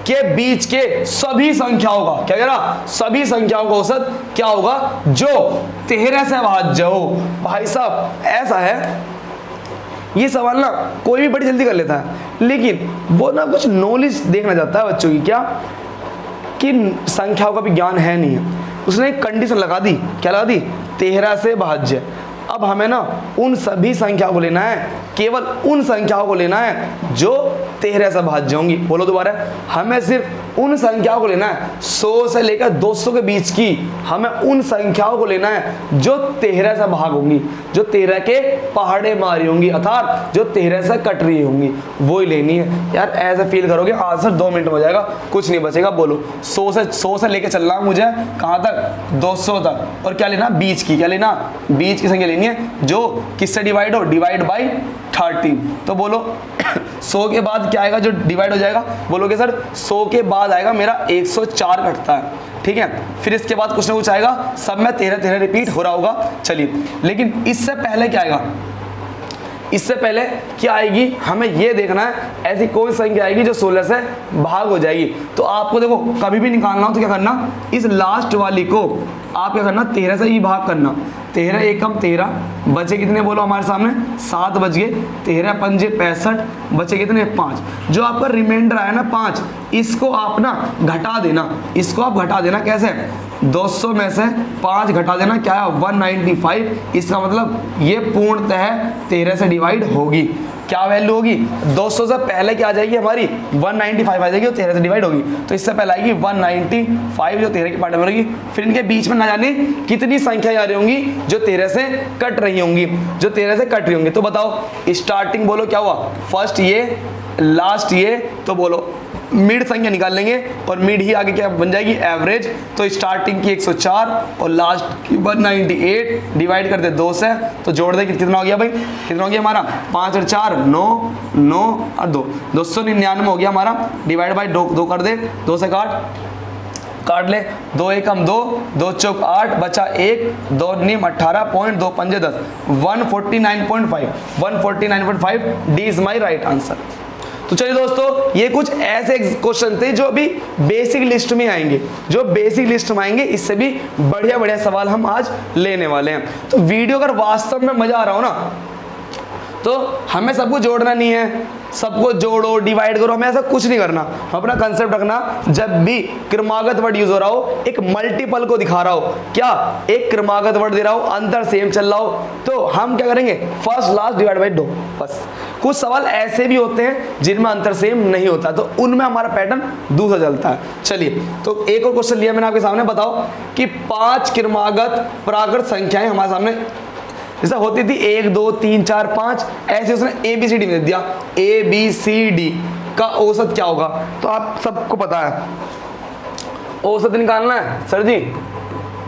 के बीच के सभी संख्याओं का क्या कह रहा? सभी संख्याओं का औसत क्या होगा जो 13 से भाज्य हो। भाई साहब ऐसा है, ये सवाल ना कोई भी बड़ी जल्दी कर लेता है, लेकिन वो ना कुछ नॉलेज देखना चाहता है बच्चों की, क्या कि संख्याओं का भी ज्ञान है नहीं है। उसने एक कंडीशन लगा दी। क्या लगा दी? 13 से भाज्य। अब हमें ना उन सभी संख्याओं को लेना है, केवल उन संख्याओं को लेना है जो 13 से भाज्य होंगी। बोलो दोबारा, हमें सिर्फ उन संख्याओं को लेना है 100 से लेकर 200 के बीच की। हमें उन संख्याओं को लेना है जो 13 से भाग होंगी, जो 13 के पहाड़े मारी होंगी, अर्थात जो 13 से कट रही होंगी, वो ही लेनी है। यार ऐसे फील करोगे आंसर 2 मिनट में हो जाएगा, कुछ नहीं बचेगा। बोलो 100 से लेकर चलना मुझे कहाँ तक? 200 तक। और क्या लेना? बीच की। क्या लेना? बीच की संख्या लेनी है जो किससे डिवाइड हो? Divide by 30। तो बोलो 100 के बाद क्या आएगा जो डिवाइड हो जाएगा? बोलोगे सर 100 के बाद आएगा मेरा 104 कटता है, ठीक है। फिर इसके बाद कुछ ना कुछ आएगा, सब में 13 रिपीट हो रहा होगा। चलिए, लेकिन इससे पहले क्या आएगा? इससे पहले क्या आएगी हमें ये देखना है। ऐसी कोई संख्या आएगी जो 16 से भाग हो जाएगी। तो आपको देखो कभी भी निकालना हो तो क्या करना, इस लास्ट वाली को आप क्या करना, 13 से ही भाग करना। 13 एकम 13, बचे कितने बोलो हमारे सामने? 7 बच गए। 13 पंजे 65, बचे कितने? 5। जो आपका रिमाइंडर आया ना 5, इसको आप ना घटा देना। इसको आप घटा देना कैसे? 200 में से 5 घटा देना, क्या है? 195। इसका मतलब ये पूर्णतः 13 से डिवाइड होगी। क्या वैल्यू होगी? 200 से पहले क्या आ जाएगी हमारी? 195 आ जाएगी और 13 से डिवाइड होगी। तो इससे पहले आएगी 195 जो 13 के पार्ट में होगी। फिर इनके बीच में ना जाने कितनी संख्या आ रही होंगी जो 13 से कट रही होंगी, जो 13 से कट रही होंगी। तो बताओ स्टार्टिंग बोलो क्या हुआ? फर्स्ट ये, लास्ट ये। तो बोलो मिड संख्या निकाल लेंगे और मिड ही आगे क्या बन जाएगी? एवरेज। तो स्टार्टिंग की 104 और लास्ट की 198 डिवाइड कर दे 2 से, तो जोड़ दे कितना हो गया भाई? कितना हो गया हमारा? 5 और 4 9, 9 और 2 299 हो गया हमारा। डिवाइड बाई 2 कर दे, 2 से काट ले। 2 एकम 2, 2 चौक 8, बचा 1, 2 नीम 18 पॉइंट 2 पंजे 10, 149.5 D is my right answer. तो चलिए दोस्तों, ये कुछ ऐसे क्वेश्चन थे जो अभी बेसिक लिस्ट में आएंगे, जो बेसिक लिस्ट में आएंगे। इससे भी बढ़िया बढ़िया सवाल हम आज लेने वाले हैं। तो वीडियो अगर वास्तव में मजा आ रहा हो ना, तो हमें सबको जोड़ना नहीं है, सबको जोड़ो डिवाइड करो, हमें ऐसा कुछ नहीं करना। हम अपना कंसेप्ट रखना, जब भी क्रमागत वर्ड यूज हो रहा हो, एक मल्टीपल को दिखा रहा हो, क्या एक क्रमागत वर्ड दे रहा हो, अंतर सेम चल रहा हो, तो हम क्या करेंगे, फर्स्ट लास्ट डिवाइड बाई 2 बस। कुछ सवाल ऐसे भी होते हैं जिनमें अंतर सेम नहीं होता, तो उनमें हमारा पैटर्न दूसरा चलता है। चलिए, तो एक और क्वेश्चन लिया मैंने आपके सामने, बताओ कि 5 क्रमागत प्राकृत संख्याएं हमारे सामने जैसा होती थी 1 2 3 4 5, ऐसे उसने ABCD में दे दिया। ABCD का औसत क्या होगा? तो आप सबको पता है, औसत निकालना है सर जी,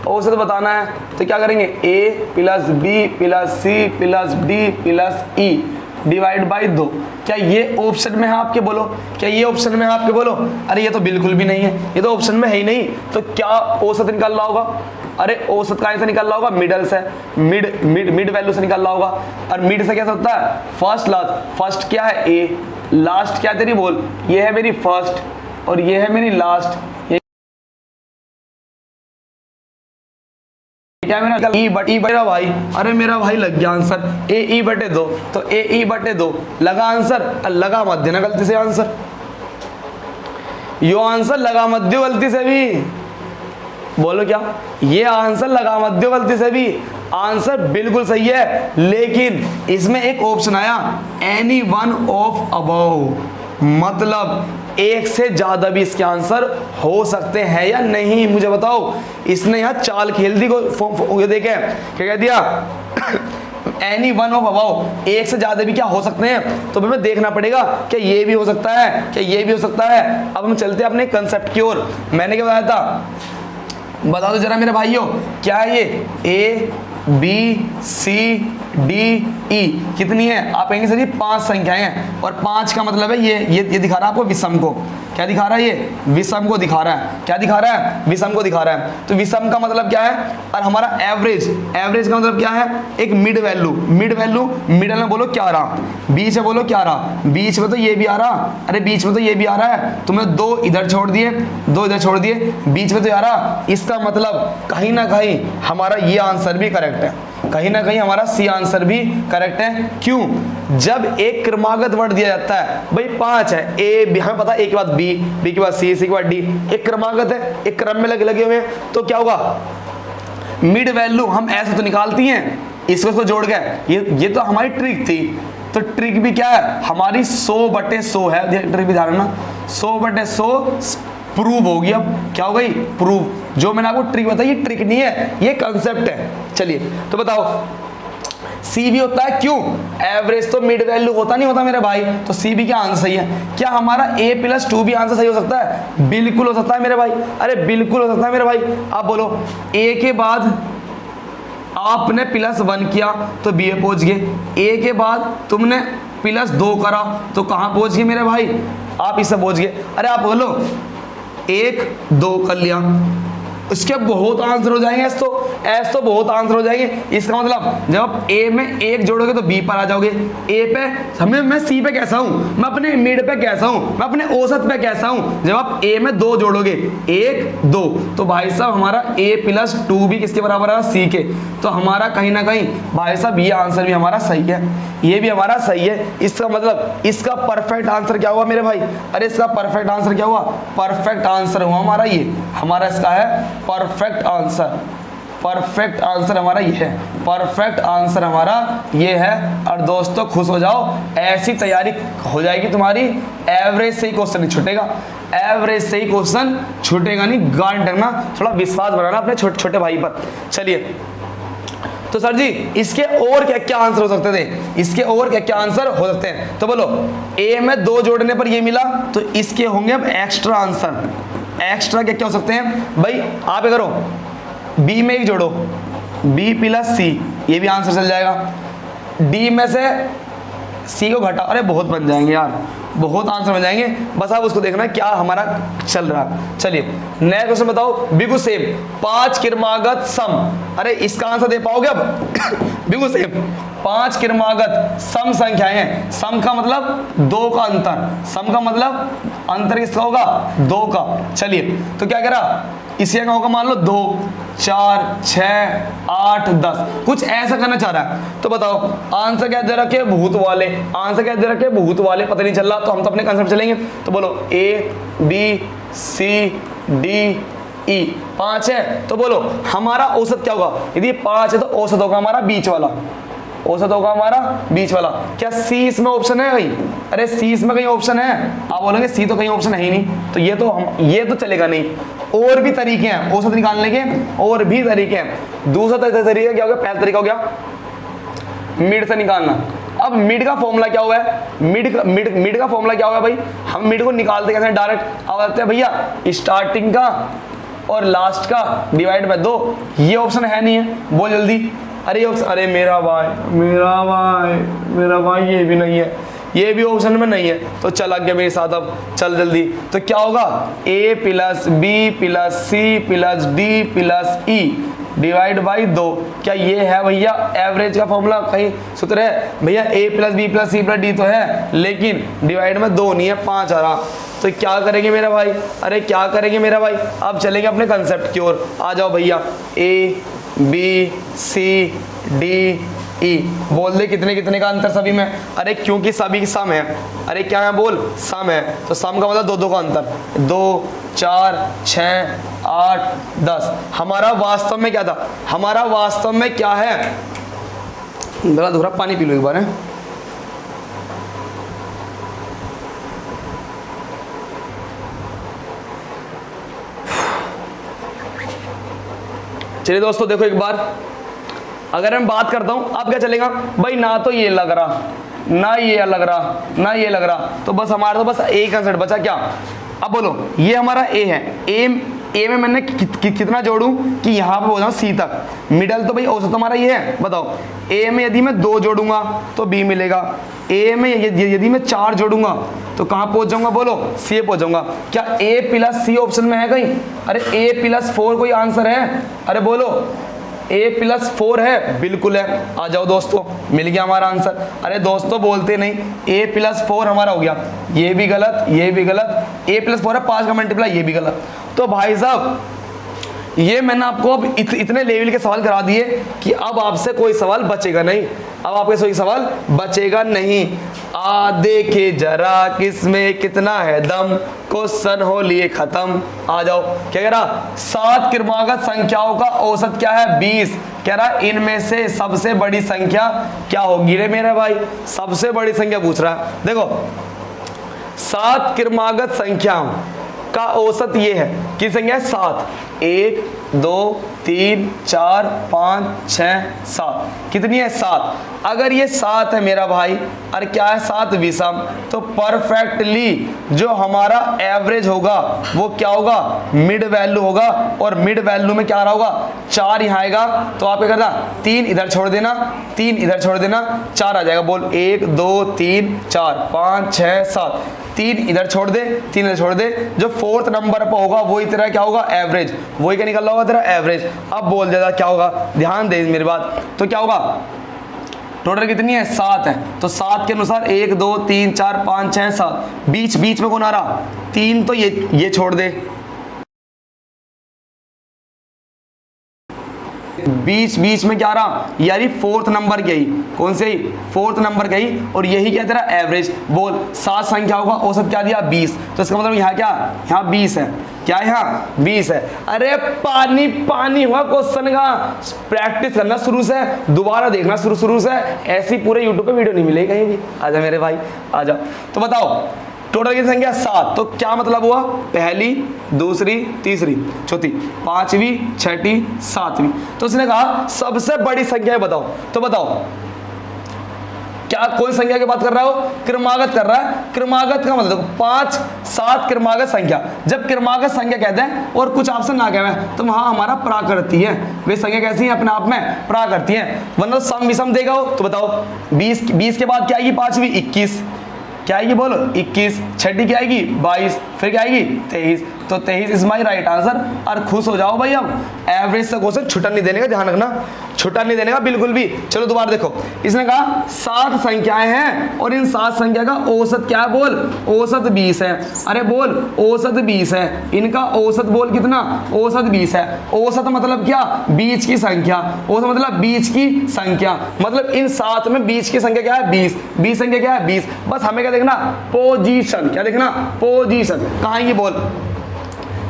औसत बताना है। तो क्या करेंगे, A + B + C + D + E divide by 2। क्या ये ऑप्शन में है आपके? बोलो, क्या ये ऑप्शन में है आपके? बोलो। अरे ये तो बिल्कुल भी नहीं है, ये तो ऑप्शन में है ही नहीं। तो क्या औसत निकाल रहा होगा? अरे औसत कहाँ से निकाल रहा होगा? मिडल से, मिड वैल्यू से निकाल रहा होगा। और मिड से कैसे होता है? First last. फर्स्ट क्या है? A, लास्ट क्या तेरी? बोल। ये है मेरी फर्स्ट और ये है मेरी लास्ट। क्या मेरा E बटे भाई? अरे मेरा भाई लग गया आंसर, AE बटे 2। तो AE बटे 2 लगा आंसर, लगा मत देना गलती से आंसर, यो आंसर लगा मत दो गलती से भी। बोलो क्या? ये आंसर लगा मत दो गलती से भी। आंसर बिल्कुल सही है, लेकिन इसमें एक ऑप्शन आया, एनी वन ऑफ अबव, मतलब एक से ज्यादा भी इसके आंसर हो सकते हैं या नहीं, मुझे बताओ। इसने यहाँ चाल खेल दी को, ये देखे क्या कह दिया, एनी वन ऑफ अबव, एक से ज्यादा भी क्या हो सकते हैं। तो हमें देखना पड़ेगा क्या ये भी हो सकता है, क्या ये भी हो सकता है। अब हम चलते हैं अपने कंसेप्ट की ओर। मैंने क्या बताया था, बता दो जरा मेरे भाइयों, क्या है ये? A B C D E कितनी है? आप कहेंगे सर ये 5 संख्याएं हैं, और 5 का मतलब है ये दिखा रहा है आपको विषम को। क्या दिखा रहा है? ये विषम को दिखा रहा है। क्या दिखा रहा है? विषम को दिखा रहा है। तो विषम का मतलब क्या है? और हमारा एवरेज, एवरेज का मतलब क्या है? एक mid value, mid value, middle में बोलो क्या रहा, बीच में बोलो क्या रहा, बीच में तो ये भी आ रहा, अरे बीच में तो ये भी आ रहा है, तुमने 2 इधर छोड़ दिए, 2 इधर छोड़ दिए, बीच में तो आ रहा। इसका मतलब कहीं ना कहीं हमारा ये आंसर भी करेक्ट है, कहीं ना कहीं हमारा सी आंसर भी करेक्ट है। क्यों? जब एक क्रमागत वर्ड दिया जाता है, भाई 5 है, A, हमें पता है A के बाद B, B के बाद C, C के बाद D, एक क्रमागत है, एक क्रम में लगे हुए हैं, तो क्या होगा? मिड वैल्यू हम ऐसे तो निकालती हैं, इसको जोड़ के। ये तो हमारी ट्रिक थी। तो ट्रिक भी क्या है हमारी? 100/100 है, ट्रिक भी ध्यान रखना, 100/100 प्रूव होगी। अब क्या हो गई? प्रूव। जो मैंने आपको ट्रिक बताई, ये ट्रिक नहीं है, ये कंसेप्ट है। चलिए, तो बताओ सी भी होता है, क्यों? एवरेज तो मिड वैल्यू होता नहीं होता मेरे भाई, तो सी भी क्या आंसर सही है। क्या हमारा A + 2 भी आंसर सही हो सकता है? बिल्कुल हो सकता है मेरे भाई, अरे बिल्कुल हो सकता है मेरे भाई। आप बोलो, A के बाद आपने +1 किया तो B पे पहुंच गए, A के बाद तुमने +2 करा तो कहां पहुंच गए मेरे भाई? आप इससे पहुंच गए। अरे आप बोलो 1 2 कर लिया, इसके बहुत आंसर हो जाएंगे, ऐसे तो बहुत आंसर हो जाएंगे। इसका मतलब जब आप A में 1 जोड़ोगे तो B पर आ जाओगे, A पे मैं C पे कैसा हूँ, मैं अपने मिड पे कैसा हूँ, मैं अपने औसत पे कैसा हूँ। जब आप A में 2 जोड़ोगे 1 2, तो भाई साहब हमारा A + 2 भी किसके बराबर है? C के। तो हमारा कहीं ना कहीं भाई साहब ये आंसर भी हमारा सही है, ये भी हमारा सही है। इसका मतलब इसका परफेक्ट आंसर क्या हुआ मेरे भाई? अरे इसका परफेक्ट आंसर क्या हुआ? परफेक्ट आंसर हुआ हमारा ये, हमारा इसका है परफेक्ट आंसर। परफेक्ट आंसर हमारा ये है, परफेक्ट आंसर हमारा ये है। और दोस्तों खुश हो जाओ, ऐसी तैयारी हो जाएगी तुम्हारी, एवरेज से ही क्वेश्चन नहीं छूटेगा, एवरेज से ही क्वेश्चन छूटेगा नहीं, गारंटी रखना। थोड़ा विश्वास बनाना अपने छोटे छोटे भाई पर। चलिए, तो सर जी इसके और क्या क्या आंसर हो सकते थे? इसके और क्या क्या आंसर हो सकते हैं? तो बोलो, A में 2 जोड़ने पर ये मिला, तो इसके होंगे अब एक्स्ट्रा आंसर। एक्स्ट्रा क्या क्या हो सकते हैं भाई? आप ये करो, B में 1 जोड़ो, B + C, ये भी आंसर चल जाएगा। D में से सी को घटा, अरे बहुत बन जाएंगे यार, बहुत आंसर बन जाएंगे, बस आप उसको देखना क्या हमारा चल रहा है। चलिए नया क्वेश्चन बताओ, बिल्कुल सेम, 5 क्रमागत सम, अरे इसका आंसर दे पाओगे अब? बिल्कुल सेम, 5 क्रमागत सम संख्याएं हैं। सम का मतलब 2 का अंतर, सम का मतलब अंतर किसका होगा? 2 का। चलिए तो क्या कह रहा, इसी का होगा मान लो 2, 4, 6, 8, 10, कुछ ऐसा करना चाह रहा है। तो बताओ आंसर क्या दे रखे? भूत वाले। आंसर क्या दे रखे? भूत वाले। पता नहीं चल रहा तो हम तो अपने कंसेप्ट चलेंगे। तो बोलो ए बी सी डी ई, 5 है, तो बोलो हमारा औसत क्या होगा? यदि 5 है तो औसत होगा हमारा बीच वाला, औसत होगा हमारा बीच वाला। क्या सी इसमें ऑप्शन है कहीं? अरे सी इसमें कहीं ऑप्शन है? आप बोलेंगे सी तो कहीं ऑप्शन है ही नहीं, तो ये तो चलेगा नहीं। और भी तरीके हैं औसत निकालने के, और भी तरीके हैं। दूसरा तरीका क्या हो गया? पहला तरीका हो गया मिड से निकालना। अब मिड का फॉर्मूला क्या हुआ है? मिड का फॉर्मूला क्या होगा भाई? हम मिड को निकालते कैसे? डायरेक्ट आते हैं भैया, स्टार्टिंग का और लास्ट का डिवाइड बाय 2। ये ऑप्शन है नहीं है, बोल जल्दी। अरे ऑप्शन, अरे मेरा भाई ये भी नहीं है, ये भी ऑप्शन में नहीं है। तो चल आगे मेरे साथ, अब चल जल्दी। तो क्या होगा? a plus B plus C plus D plus E divide by 2। क्या ये है भैया एवरेज का फॉर्मूला? कहीं सूत्र है भैया? a plus B plus C plus D तो है, लेकिन डिवाइड में 2 नहीं है, 5 आ रहा। तो क्या करेंगे मेरा भाई? अरे क्या करेंगे मेरा भाई? अब चलेंगे अपने कंसेप्ट की ओर। आ जाओ भैया, a B C D E, बोल दे कितने कितने का अंतर सभी में। अरे क्योंकि सभी सम है। अरे क्या है? बोल सम है, तो सम का मतलब 2 का अंतर। 2, 4, 6, 8, 10। हमारा वास्तव में क्या था? हमारा वास्तव में क्या है? थोड़ा पानी पी लो एक बार है। चलिए दोस्तों देखो एक बार, अगर मैं बात करता हूं अब क्या चलेगा भाई? ना तो ये लग रहा, ना ये लग रहा, ना ये लग रहा, तो बस हमारा तो बस एक आंसर बचा। क्या? अब बोलो ये हमारा ए है, ए में मैंने कितना जोड़ूं कि यहां पे पहुंचाऊं सी तक? मिडल तो भाई औसत हमारा ये है। बताओ ए में यदि मैं 2 जोड़ूंगा तो बी मिलेगा, ए में यदि मैं 4 जोड़ूंगा तो कहां पहुंच जाऊंगा? बोलो सी पहुंच जाऊंगा। क्या ए प्लस सी ऑप्शन में है कहीं? अरे ए प्लस 4 कोई आंसर है? अरे बोलो a प्लस 4 है, बिल्कुल है। आ जाओ दोस्तों, मिल गया हमारा आंसर। अरे दोस्तों बोलते नहीं, a प्लस 4 हमारा हो गया, ये भी गलत, ये भी गलत। a प्लस 4 है 5 का मल्टीप्लाई, ये भी गलत। तो भाई साहब ये मैंने आपको अब इतने लेवल के सवाल करा दिए कि अब आपसे कोई सवाल बचेगा नहीं, अब आपके कोई सवाल बचेगा नहीं। आ देखे जरा किसमें कितना है दम, क्वेश्चन हो लिए खत्म। आ जाओ, क्या कह रहा? 7 क्रमागत संख्याओं का औसत क्या है? 20। कह रहा इनमें से सबसे बड़ी संख्या क्या होगी रे मेरे भाई? सबसे बड़ी संख्या पूछ रहा है। देखो 7 क्रमागत संख्याओं का औसत ये है, किस संख्या है? 7। 1 2 3 4 5 6 7, कितनी है? 7। अगर ये 7 है मेरा भाई, और क्या है? 7 विषम, तो परफेक्टली जो हमारा एवरेज होगा वो क्या होगा? मिड वैल्यू होगा। और मिड वैल्यू में क्या आ रहा होगा? 4 यहाँ आएगा, तो आप क्या करना? 3 इधर छोड़ देना, 3 इधर छोड़ देना, 4 आ जाएगा। बोल 1 2 3 4 5 6 7, 3 इधर छोड़ दे, 3 इधर छोड़ दे, जो 4th नंबर पर होगा वही तेरा क्या होगा? एवरेज। वही क्या निकल रहा होगा? तेरा एवरेज। अब बोल देगा क्या होगा? ध्यान दे मेरी बात। तो क्या होगा? टोटल कितनी है? 7 है, तो 7 के अनुसार 1 2 3 4 5 6 7, बीच में कौन आ रहा? 3, तो ये छोड़ दे, बीच में क्या रहा? यानी 4th नंबर की, कौन से? 4th नंबर की, और यही क्या तेरा एवरेज। बोल 7 संख्याओं का औसत क्या दिया? 20। तो इसका मतलब यहाँ क्या? यहाँ 20 है। क्या है? यहाँ 20 है। अरे पानी हुआ क्वेश्चन का। प्रैक्टिस करना शुरू से, दोबारा देखना शुरू से, ऐसी पूरे यूट्यूब पे वीडियो नहीं मिलेगी कहीं भी। आजा मेरे भाई, आजा। तो बताओ टोटल की संख्या 7, तो क्या मतलब हुआ? पहली, दूसरी, तीसरी, चौथी, 5वीं, 6ठी, 7वीं। तो उसने कहा सबसे बड़ी संख्या है, बताओ। तो बताओ क्या कौन संख्या की बात कर रहा हो? क्रमागत कर रहा है। क्रमागत का मतलब 5 7 क्रमागत संख्या। जब क्रमागत संख्या कहते हैं और कुछ ऑप्शन ना कहे तो वहां हमारा प्राकृति है, वे संख्या कैसी है अपने आप में प्राकृति है। वरना सम विषम देगा हो तो बताओ 20 के बाद क्या आएगी? पांचवी 21, क्या आएगी बोलो? 21। छठी क्या आएगी? 22। फिर क्या आएगी? 23। तो 23 इज माई राइट आंसर। और खुश हो जाओ भाई, अब एवरेज से क्वेश्चन छुट्टा नहीं देने का, ध्यान रखना, छुट्टा नहीं देने का बिल्कुल भी। चलो दोबारा देखो, इसने कहा 7 संख्याएं हैं और इन 7 संख्या का औसत क्या है? बोल औसत 20 है। अरे बोल औसत 20 है, इनका औसत बोल कितना? औसत 20 है। औसत मतलब क्या? बीच की संख्या। औसत मतलब बीच की संख्या, मतलब इन 7 में बीच की संख्या क्या है? 20। 20 संख्या क्या है? 20। बस हमें क्या देखना? पोजीशन। क्या देखना? पोजीशन। कहाँ ये बोल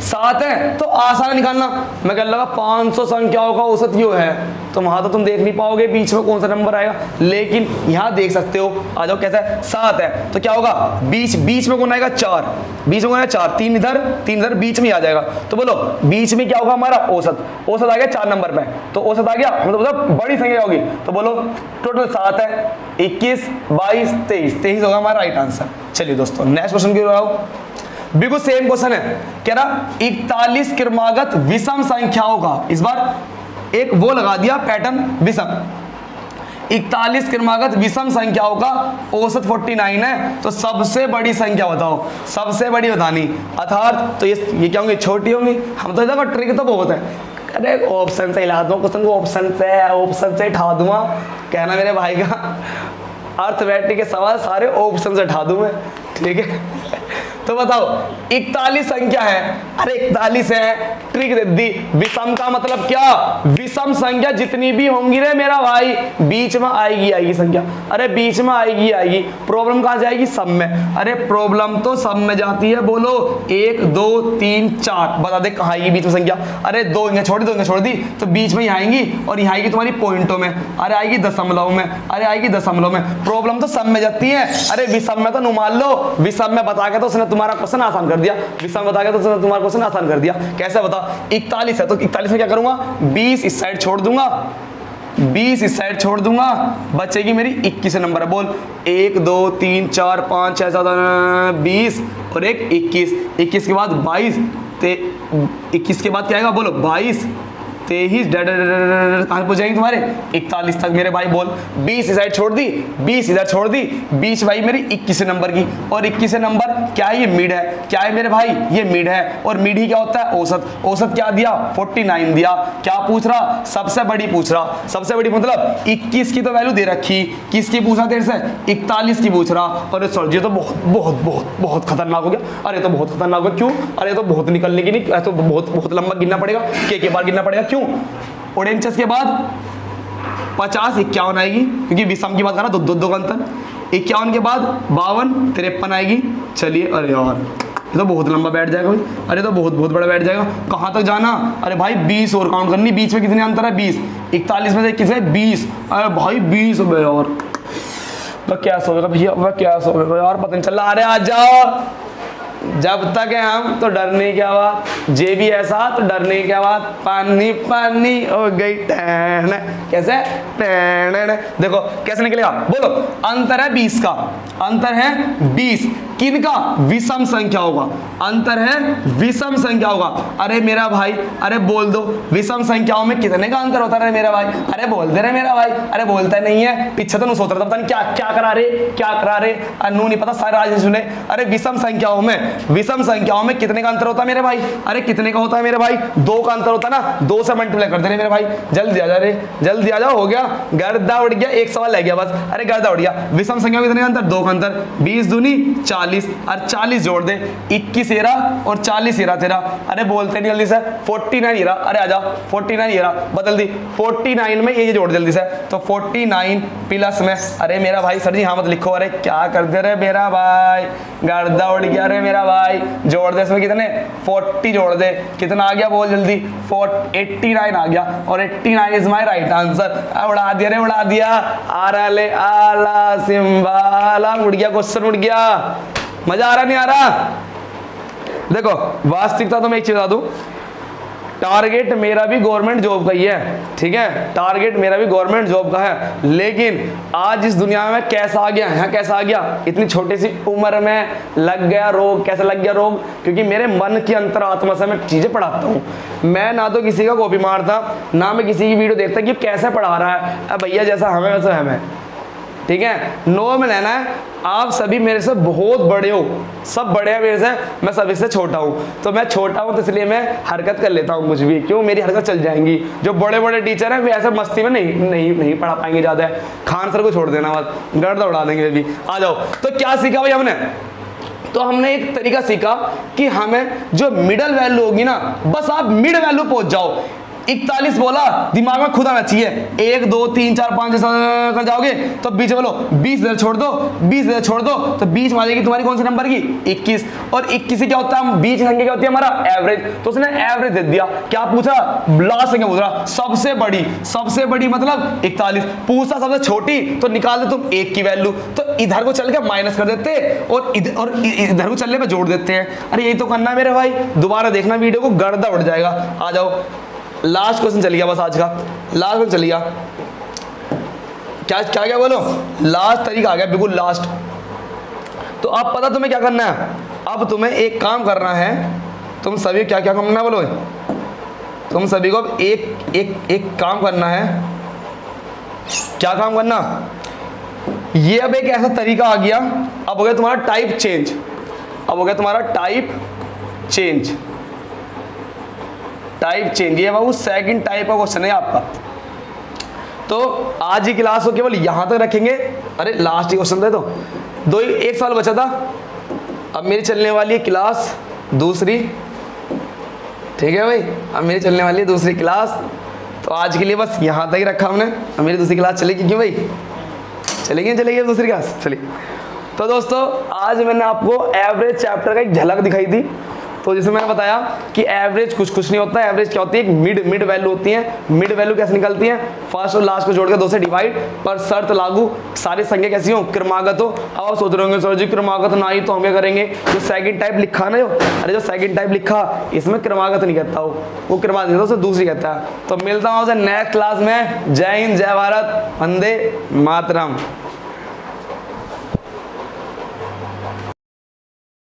7 है तो आसान निकालना। मैं कह लगा 500 संख्याओं का औसत क्यों है, तो वहां तो तुम देख नहीं पाओगे बीच में कौन सा नंबर आएगा, लेकिन यहां देख सकते हो। आ जाओ, कैसा है? 7 है तो क्या होगा? बीच में कौन आएगा? 4। बीच में कौन आएगा? 4। 3 इधर 3 इधर, बीच में आ जाएगा। तो बोलो बीच में क्या होगा हमारा? औसत। औसत आ गया 4 नंबर पे, तो औसत आ गया मतलब बड़ी संख्या होगी। तो बोलो टोटल 7 है, 21 22 23, 23 होगा हमारा राइट आंसर। चलिए दोस्तों नेक्स्ट क्वेश्चन की ओर आओ। बिल्कुल सेम क्वेश्चन है, कह रहा 41 क्रमागत विषम संख्याओं का, इस बार एक वो लगा दिया पैटर्न विषम। 41 क्रमागत विषम संख्याओं का औसत 49 है, तो सबसे बड़ी संख्या बताओ, सबसे बड़ी बतानी। अर्थात तो ये क्या होंगी? छोटी होंगी। हम तो देखो ट्रिक तो बहुत है, अरे ऑप्शन से हिला दूंगा क्वेश्चन को, ऑप्शन से उठा दूंगा, कहना मेरे भाई का अर्थमेटिक के सवाल सारे ऑप्शन से उठा दूं मैं, ठीक है। तो बताओ 41 संख्या है, अरे 41 है, ट्रिक दे दी। विषम का मतलब क्या? विषम संख्या जितनी भी होंगी रे मेरा भाई बीच में आएगी संख्या। अरे बीच में आएगी। प्रॉब्लम कहां जाएगी? सब में। अरे प्रॉब्लम तो सब में जाती है। बोलो 1 2 3 4, बता दे कहां आएगी बीच में संख्या? अरे 2 छोड़ दी तो बीच में ही आएंगी, और यहाँ आएगी तुम्हारी पॉइंटों में, अरे आएगी दशमलव में, अरे आएगी दशमलव में। प्रॉब्लम तो सब में जाती है। अरे विषम में तो नुमान लो, विषम में बता के तो उसने तुम्हारा क्वेश्चन आसान कर दिया, विषम बता के तो उसने तुम्हारा क्वेश्चन आसान कर दिया। कैसे बता? 41 है तो 41 में क्या करूंगा? 20 इस साइड छोड़ दूंगा, 20 इस साइड छोड़ दूंगा, बचेगी मेरी 21 नंबर है। बोल 1 2 3 4 5 6 7 20 और एक 21। 21 के बाद 22, 21 के बाद क्या आएगा? बोलो 22 23 कहां पहुंच जाएंगे तुम्हारे? 41 तक मेरे भाई। बोल 20 इस साइड छोड़ दी, 20 इधर छोड़ दी, 20 भाई मेरी 21 नंबर की, और 21 नंबर क्या है? ये मिड है। क्या है मेरे भाई? ये मिड है। और मिड ही क्या होता है? औसत। औसत क्या दिया? 49 दिया। क्या पूछ रहा? सबसे बड़ी पूछ रहा। सबसे बड़ी मतलब 21 की तो वैल्यू दे रखी, किसकी पूछ रहा तेरे से? 41 की पूछ रहा। और सर जी तो बहुत खतरनाक हो गया। अरे तो बहुत खतरनाक हो गया, क्यों? अरे तो बहुत निकलने की नहीं, तो बहुत लंबा गिनना पड़ेगा, के बार गिनना पड़ेगा, क्यों? और इंचेस के बाद 50 51 आएगी, क्योंकि विषम की बात कर रहा, दो का अंतर। 51 के बाद 52 53 आएगी। चलिए, अरे यार ये तो बहुत लंबा बैठ जाएगा भाई, अरे तो बहुत बड़ा बैठ जाएगा। कहां तक जाना? अरे भाई 20 और काउंट करनी। बीच में कितने अंतर है? 20। 41 में से किससे? 20। अरे भाई 20 हो गया। और वह क्या सोचेगा भैया, वह क्या सोचेगा यार, पता नहीं चल रहा। अरे आ जाओ, जब तक है हम तो डरने क्या बात, जे भी ऐसा तो डरने क्या बात। पानी पानी हो गई टैन, कैसे टैन? देखो कैसे निकलेगा, बोलो। अंतर है 20 का, अंतर है 20 किनका? विषम संख्या होगा। अंतर है विषम संख्या होगा। अरे मेरा भाई, अरे बोल दो विषम संख्याओं में कितने का अंतर होता है मेरा भाई? अरे बोल दे रहे मेरा भाई, अरे बोलता नहीं है, पीछे तो नहीं सोच रहा था, पता नहीं क्या करा रे, अनु नहीं पता, सारे आज सुने। अरे विषम संख्याओं में कितने का अंतर होता है मेरे भाई? अरे कितने का होता है मेरे भाई? 2 का अंतर होता है ना, 2 से मल्टीप्लाई कर दे रहे मेरे भाई। जल्दी आ जा रे, जल्दी आ जाओ, हो गया, गर्दा उड़ गया, एक सवाल रह गया बस। अरे गर्दा उड़ गया। विषम संख्या में कितने का अंतर? 2 का अंतर। 20 दूनी 40 और 40 जोड़ दे, 21 येरा और 40 येरा तेरा। अरे बोलते नहीं जल्दी से, 49 येरा। अरे आजा 49 येरा, बदल दी 49 में ये जोड़ जल्दी से, तो 49 प्लस में। अरे मेरा भाई सर जी हाँ मत लिखो, अरे क्या कर दे रहे मेरा भाई, गर्दा उड़ गया रे मेरा भाई। जोड़ दे इसमें कितने? 40 जोड़ दे, कितना आ गया बोल जल्दी? 89 आ गया, और 89 इज माय राइट आंसर। उड़ा दिया रे, उड़ा दिया। आरा ले आला सिंबाला, उड़ गया क्वेश्चन, उड़ गया। मजा आ रहा नहीं आ रहा? देखो वास्तविकता तो मैं एक चीज बता दूं, टारगेट मेरा भी गवर्नमेंट जॉब का ही है, ठीक है, टारगेट मेरा भी गवर्नमेंट जॉब का है। लेकिन आज इस दुनिया में मैं कैसा आ गया, यहाँ कैसा आ गया, इतनी छोटी सी उम्र में लग गया रोग। कैसे लग गया रोग? क्योंकि मेरे मन की अंतरात्मा से मैं चीजें पढ़ाता हूँ। मैं ना तो किसी का कॉपी मारता, ना मैं किसी की वीडियो देखता कि कैसे पढ़ा रहा है। अब भैया जैसा हमें वैसा हमें, ठीक है, नो में लेना है। आप सभी मेरे से बहुत बड़े हो, सब बड़े हैं मेरे से, मैं सभी से छोटा हूँ। तो मैं छोटा हूँ तो इसलिए मैं हरकत कर लेता हूँ कुछ भी, क्यों, मेरी हरकत चल जाएंगी। जो बड़े बड़े टीचर हैं वे ऐसे मस्ती में नहीं पढ़ा पाएंगे ज़्यादा। खान सर को छोड़ देना, बस गर्द उड़ा देंगे भी। आ जाओ। तो क्या सीखा भाई हमने? तो हमने एक तरीका सीखा कि हमें जो मिडल वैल्यू होगी ना, बस आप मिड वैल्यू पहुंच जाओ। 41 बोला, दिमाग में खुद आना चाहिए। 1 2 3 4 5 जैसा कर जाओगे तो बीच में बोलो 20 इधर छोड़ दो, 20 इधर छोड़ दो, तो 20 में आ जाएगी तुम्हारी कौन सी नंबर की? 21। और 21 से क्या होता है? बीच संख्या क्या होती है? हमारा एवरेज। तो उसने एवरेज दे दिया। क्या पूछा? लास्ट संख्या पूछ रहा, सबसे बड़ी मतलब 41। पूछा सबसे छोटी, तो निकाल दे तुम 1 की वैल्यू। तो इधर को चल के माइनस कर देते और इधर को चलने पे जोड़ देते हैं। अरे यही तो करना है मेरे भाई, दोबारा देखना वीडियो को, गर्दा उड़ जाएगा। आ जाओ, लास्ट क्वेश्चन चल गया, बस आज का लास्ट क्वेश्चन चल गया। क्या बोलो? लास्ट तरीका आ गया, बिल्कुल लास्ट। तो अब पता तुम्हें क्या करना है? अब तुम्हें एक काम करना है। तुम सभी क्या करना है बोलो? तुम सभी को एक काम करना है। क्या काम करना? ये अब एक ऐसा तरीका आ गया, अब हो गया तुम्हारा टाइप चेंज। ये बाबू सेकंड टाइप का क्वेश्चन है आपका। तो आज ही क्लास को केवल यहां तक रखेंगे। अरे लास्ट ही क्वेश्चन दे तो एक साल बचा था। अब मेरी चलने वाली है क्लास दूसरी, ठीक है भाई, अब मेरी चलने वाली है दूसरी क्लास। तो आज के लिए बस यहां तक ही रखा हमने। अब मेरी दूसरी क्लास चलेगी क्यों भाई? चलेगी दूसरी क्लास, चलिए। तो दोस्तों आज मैंने आपको एवरेज चैप्टर का एक झलक दिखाई थी। तो जैसे मैंने बताया कि एवरेज कुछ नहीं होता है। एवरेज क्या होती है? एक मिड वैल्यू होती है। मिड वैल्यू कैसे निकलती है? फर्स्ट और लास्ट को जोड़कर 2 से डिवाइड, पर शर्त लागू, सारी संख्या कैसी हो? क्रमागत हो। अब आप सोच रहे होंगे सर जी क्रमागत ना ही तो हम क्या करेंगे? जो सेकंड टाइप लिखा ना, जो सेकंड टाइप लिखा इसमें क्रमागत नहीं कहता हो, वो क्रमागत नहीं कहता, उसे दूसरी कहता है। तो मिलता हूँ नेक्स्ट क्लास में। जय हिंद, जय भारत, वंदे मातरम।